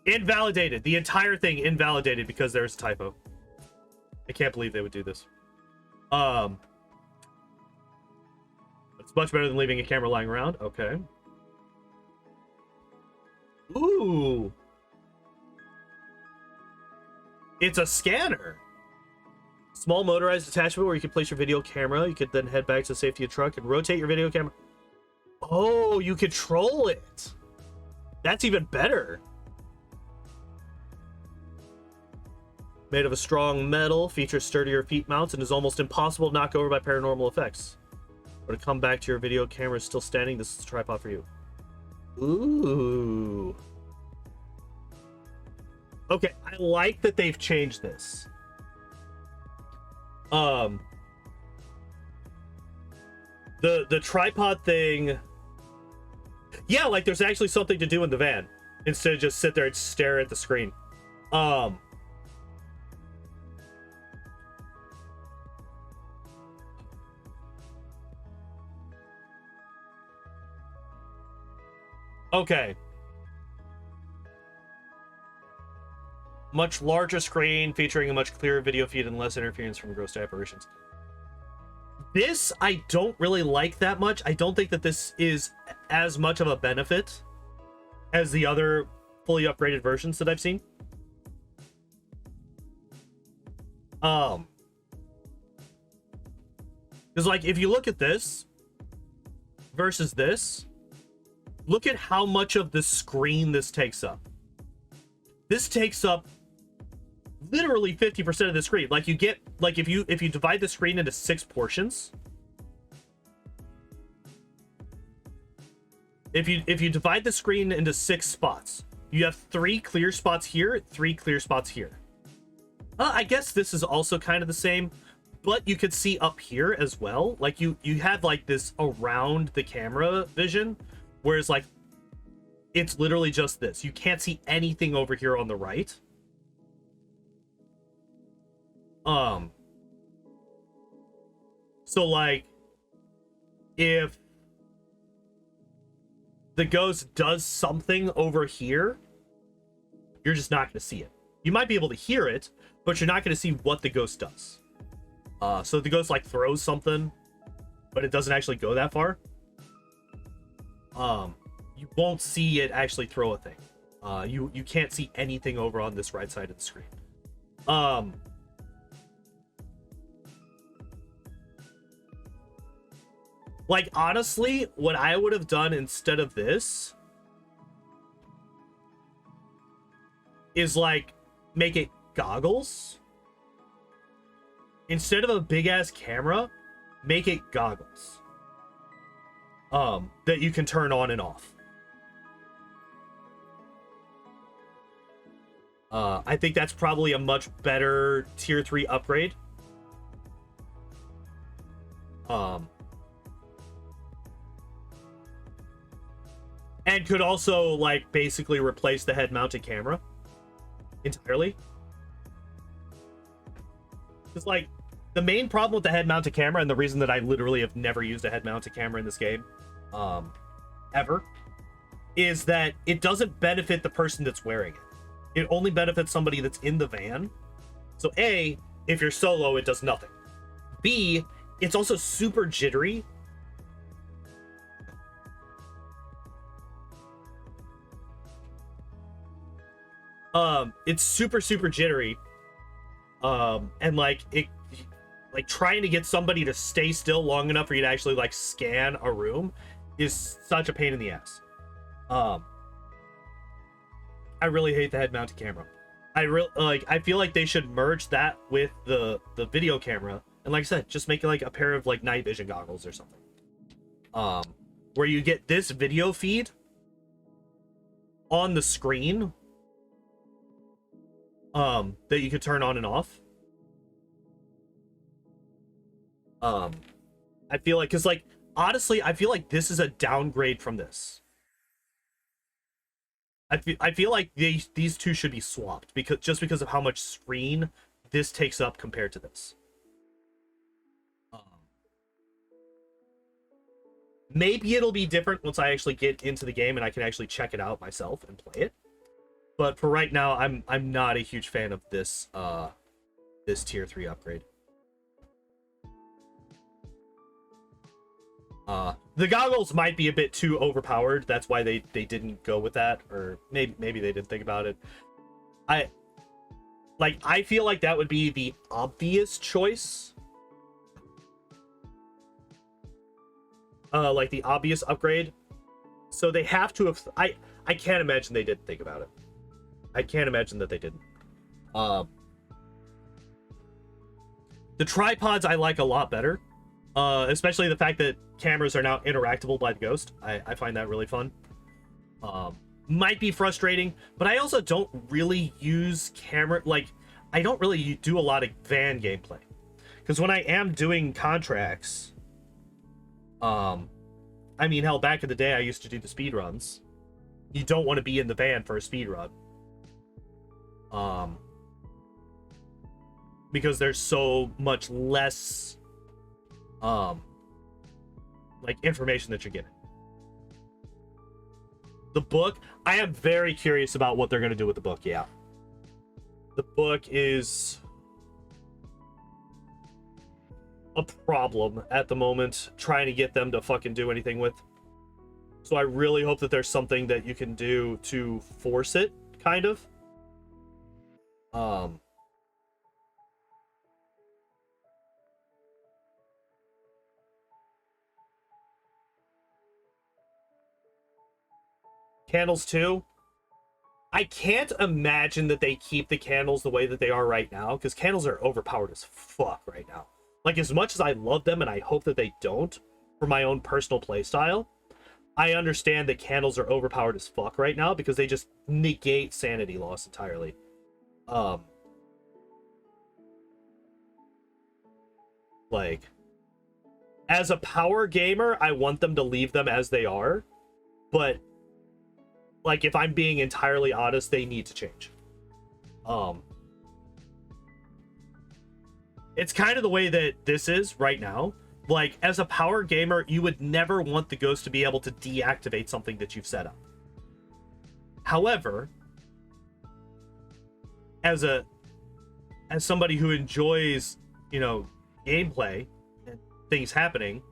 Invalidated. The entire thing invalidated because there's a typo. I can't believe they would do this. It's much better than leaving a camera lying around. Okay. Ooh. It's a scanner. Small motorized attachment where you can place your video camera. You could then head back to the safety of the truck and rotate your video camera. Oh, you control it. That's even better. Made of a strong metal, features sturdier feet mounts, and is almost impossible to knock over by paranormal effects. But to come back to your video camera is still standing, this is the tripod for you. Ooh. Okay, I like that they've changed this. The tripod thing. Yeah, like there's actually something to do in the van instead of just sit there and stare at the screen. Okay. Much larger screen featuring a much clearer video feed and less interference from gross apparitions. This I don't really like that much. I don't think that this is as much of a benefit as the other fully upgraded versions that I've seen. Because like if you look at this versus this, look at how much of the screen this takes up. This takes up literally 50% of the screen. Like you get, like if you divide the screen into 6 portions, if you divide the screen into 6 spots, you have 3 clear spots here, 3 clear spots here. I guess this is also kind of the same, but you could see up here as well. Like you have like this around the camera vision, whereas like it's literally just this. You can't see anything over here on the right. So like if the ghost does something over here, you're just not going to see it. You might be able to hear it, but you're not going to see what the ghost does. So the ghost like throws something, but it doesn't actually go that far. You won't see it actually throw a thing. You can't see anything over on this right side of the screen. Like honestly, what I would have done instead of this is like make it goggles. Instead of a big ass camera, make it goggles. That you can turn on and off. I think that's probably a much better tier 3 upgrade. And could also like basically replace the head mounted camera entirely. It's like the main problem with the head mounted camera, and the reason that I literally have never used a head mounted camera in this game ever, is that it doesn't benefit the person that's wearing it. It only benefits somebody that's in the van. So A, if you're solo, it does nothing. B, it's also super jittery. It's super jittery. And like it, like trying to get somebody to stay still long enough for you to actually like scan a room is such a pain in the ass. I really hate the head mounted camera. I feel like they should merge that with the video camera, and like I said, just make it like a pair of like night vision goggles or something. Where you get this video feed on the screen that you could turn on and off. I feel like, because like honestly, I feel like this is a downgrade from this. I feel like these two should be swapped because of how much screen this takes up compared to this. Maybe it'll be different once I actually get into the game and I can actually check it out myself and play it. But for right now, I'm not a huge fan of this this tier 3 upgrade. The goggles might be a bit too overpowered. That's why they didn't go with that, or maybe they didn't think about it. I feel like that would be the obvious choice. Like the obvious upgrade. So they have to have. I can't imagine they didn't think about it. I can't imagine that they didn't. The tripods I like a lot better. Especially the fact that cameras are now interactable by the ghost. I find that really fun. Might be frustrating, but I also don't really use camera, like, I don't really do a lot of van gameplay. Because when I am doing contracts, I mean, hell, back in the day, I used to do the speed runs. You don't want to be in the van for a speed run. Because there's so much less like information that you're getting. The book, I am very curious about what they're going to do with the book. Yeah, the book is a problem at the moment, trying to get them to fucking do anything with. So I really hope that there's something that you can do to force it, kind of. Candles too. I can't imagine that they keep the candles the way that they are right now, because candles are overpowered as fuck right now. Like, as much as I love them, and I hope that they don't, for my own personal playstyle, I understand that candles are overpowered as fuck right now, because they just negate sanity loss entirely. Like, as a power gamer, I want them to leave them as they are, but like, if I'm being entirely honest, they need to change. It's kind of the way that this is right now. Like, as a power gamer, you would never want the ghost to be able to deactivate something that you've set up. However, as somebody who enjoys, you know, gameplay and things happening,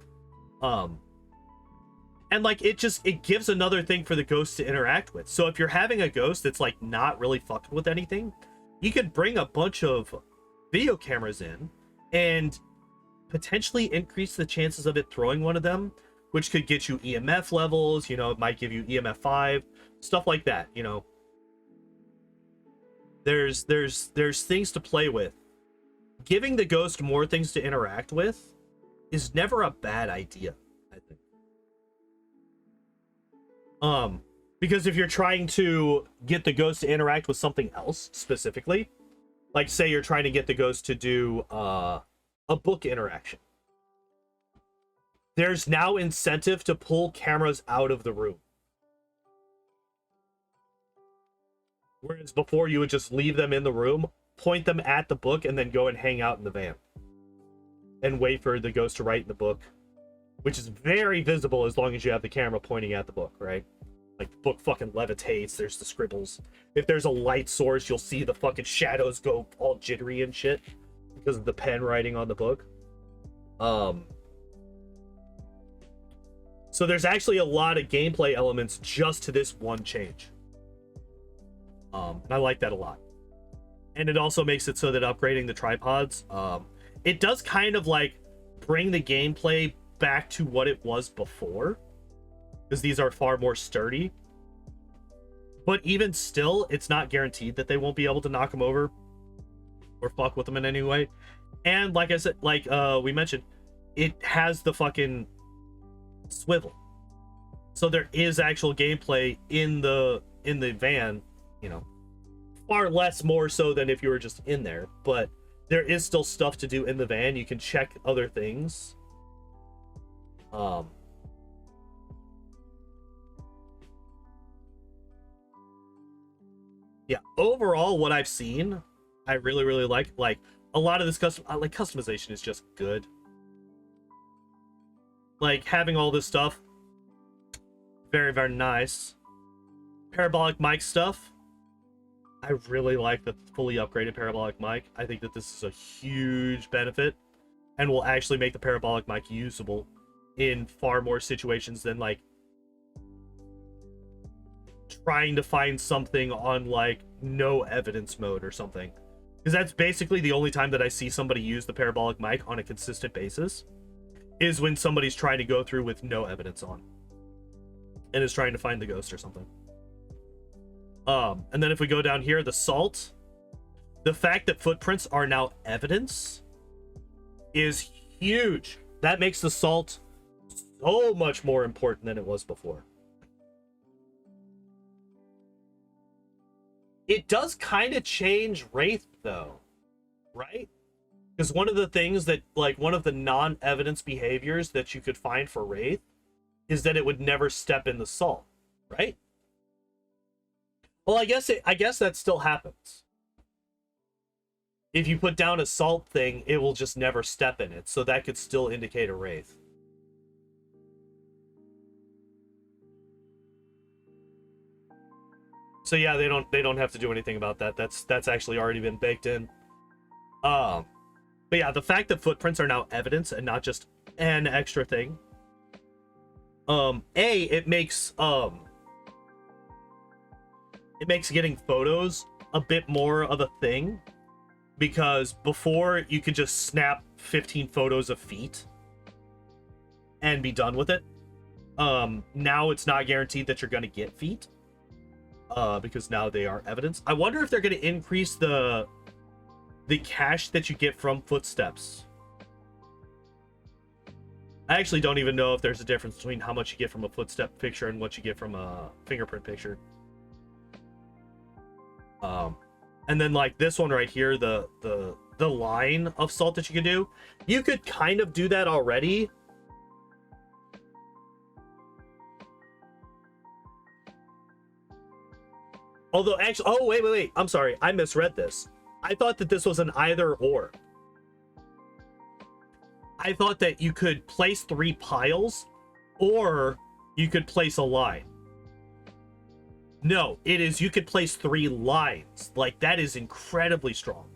and like, it gives another thing for the ghost to interact with. So if you're having a ghost that's like not really fucking with anything, you could bring a bunch of video cameras in and potentially increase the chances of it throwing one of them, which could get you EMF levels, you know, it might give you EMF 5, stuff like that, you know. There's things to play with. Giving the ghost more things to interact with is never a bad idea, I think. Because if you're trying to get the ghost to interact with something else specifically, like say you're trying to get the ghost to do a book interaction, there's now incentive to pull cameras out of the room. Whereas before you would just leave them in the room, point them at the book, and then go and hang out in the van and wait for the ghost to write in the book, which is very visible as long as you have the camera pointing at the book, right? Like, the book fucking levitates, there's the scribbles. If there's a light source, you'll see the fucking shadows go all jittery and shit because of the pen writing on the book. So there's actually a lot of gameplay elements just to this one change. And I like that a lot. And it also makes it so that upgrading the tripods, it does kind of like bring the gameplay back to what it was before, because these are far more sturdy. But even still, it's not guaranteed that they won't be able to knock them over or fuck with them in any way. And like I said, like we mentioned, it has the fucking swivel, so there is actual gameplay in the van, you know, far less more so than if you were just in there, but there is still stuff to do in the van. You can check other things. Yeah, overall, what I've seen, I really like. Like, a lot of this customization is just good. like having all this stuff, very, very nice. Parabolic mic stuff. I really like the fully upgraded parabolic mic. I think that this is a huge benefit and will actually make the parabolic mic usable in far more situations than like trying to find something on like no evidence mode or something, because that's basically the only time that I see somebody use the parabolic mic on a consistent basis is when somebody's trying to go through with no evidence on and is trying to find the ghost or something. And then if we go down here, the salt, the fact that footprints are now evidence is huge. That makes the salt so much more important than it was before. It does kind of change Wraith though, right? Because one of the things that, like, one of the non-evidence behaviors that you could find for Wraith is that it would never step in the salt, right? Well, I guess that still happens. If you put down a salt thing, it will just never step in it, so that could still indicate a Wraith. So yeah, they don't have to do anything about that. That's actually already been baked in. But yeah, the fact that footprints are now evidence and not just an extra thing. It makes getting photos a bit more of a thing, because before you could just snap 15 photos of feet and be done with it. Now it's not guaranteed that you're going to get feet, because now they are evidence. I wonder if they're going to increase the cash that you get from footsteps. I actually don't even know if there's a difference between how much you get from a footstep picture and what you get from a fingerprint picture. And then like this one right here, the line of salt that you can do, you could kind of do that already. Although actually, oh wait, I'm sorry, I misread this. I thought that this was an either or. I thought that you could place 3 piles or you could place a line. No, it is you could place 3 lines. Like, that is incredibly strong.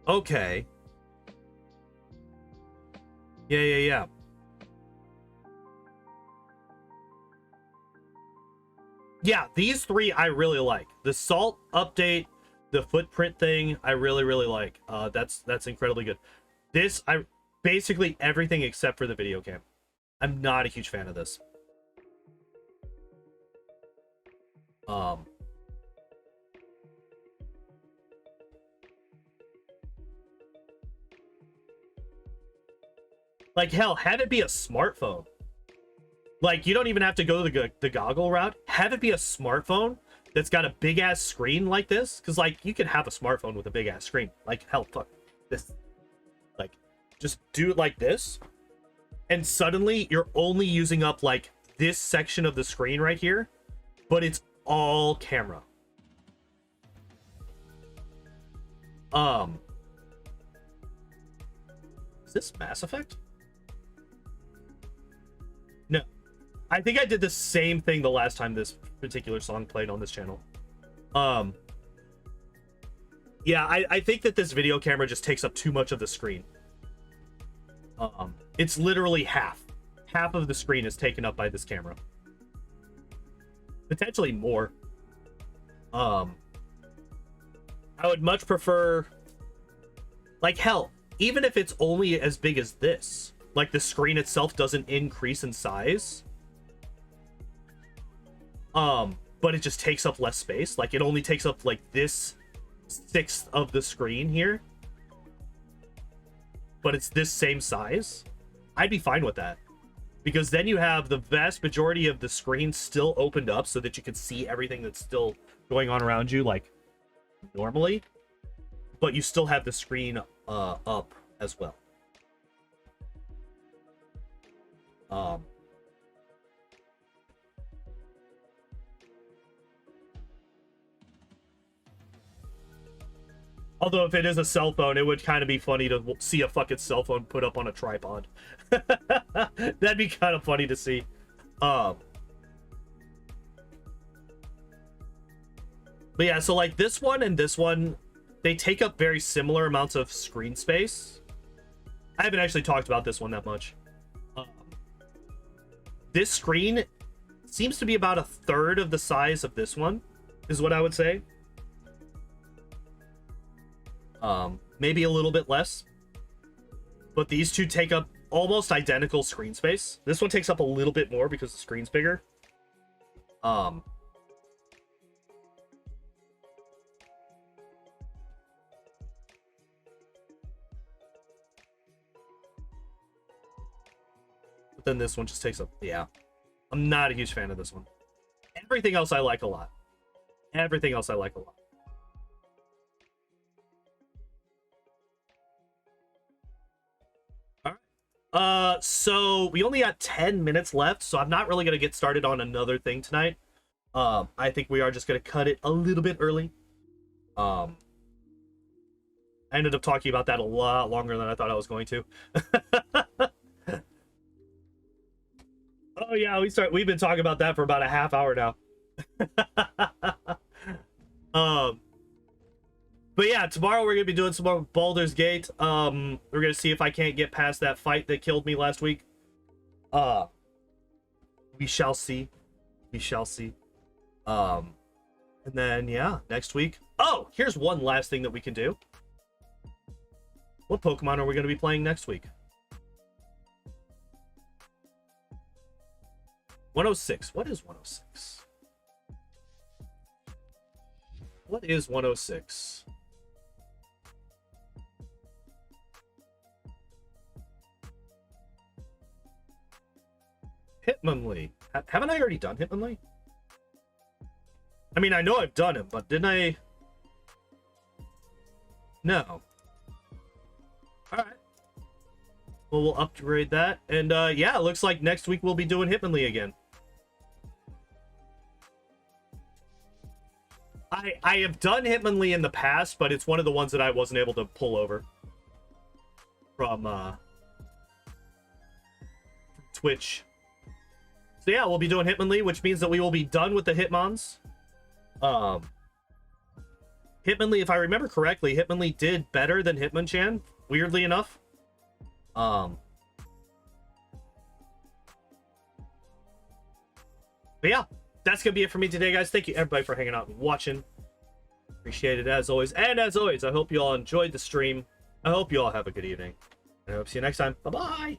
Okay. Yeah. Yeah, these 3 I really like. The salt update, the footprint thing, I really like. That's incredibly good. This, basically everything except for the video cam. I'm not a huge fan of this. Like, hell, have it be a smartphone. Like, you don't even have to go the goggle route. Have it be a smartphone that's got a big-ass screen like this. Because, like, you can have a smartphone with a big-ass screen. Like, hell, fuck. This. Like, just do it like this. And suddenly, you're only using up, like, this section of the screen right here. But it's all camera. Is this Mass Effect? No. I think I did the same thing the last time this particular song played on this channel. Yeah, I think that this video camera just takes up too much of the screen. It's literally half. Half of the screen is taken up by this camera. Potentially more. I would much prefer... Like, hell, even if it's only as big as this, like the screen itself doesn't increase in size, but it just takes up less space. Like, it only takes up like this 1/6 of the screen here, but it's this same size. I'd be fine with that, because then you have the vast majority of the screen still opened up so that you can see everything that's still going on around you, like normally, but you still have the screen up as well. Although if it is a cell phone, it would kind of be funny to see a fucking cell phone put up on a tripod. That'd be kind of funny to see. But yeah, so like this one and this one, they take up very similar amounts of screen space. I haven't actually talked about this one that much. This screen seems to be about a third of the size of this one, is what I would say. Maybe a little bit less. But these two take up almost identical screen space. This one takes up a little bit more because the screen's bigger. But then this one just takes up, yeah. I'm not a huge fan of this one. Everything else I like a lot. Everything else I like a lot. So we only got 10 minutes left, so I'm not really gonna get started on another thing tonight. I think we are just gonna cut it a little bit early. I ended up talking about that a lot longer than I thought I was going to. Oh yeah, we've been talking about that for about a half hour now. But yeah, tomorrow we're gonna be doing some more Baldur's Gate. We're gonna see if I can't get past that fight that killed me last week. We shall see. We shall see. And then yeah, next week. Oh, here's one last thing that we can do. What Pokemon are we gonna be playing next week? 106. What is 106? What is 106? Hitmonlee. Haven't I already done Hitmonlee? I mean, I know I've done him, but didn't I? No. Alright. Well, we'll upgrade that. And yeah, it looks like next week we'll be doing Hitmonlee again. I have done Hitmonlee in the past, but it's one of the ones that I wasn't able to pull over from Twitch. So yeah, we'll be doing Hitmonlee, which means that we will be done with the Hitmons. Hitmonlee, if I remember correctly, Hitmonlee did better than Hitmonchan, weirdly enough. But yeah, that's gonna be it for me today, guys. Thank you everybody for hanging out and watching. Appreciate it as always. And as always, I hope you all enjoyed the stream. I hope you all have a good evening. And I hope to see you next time. Bye-bye.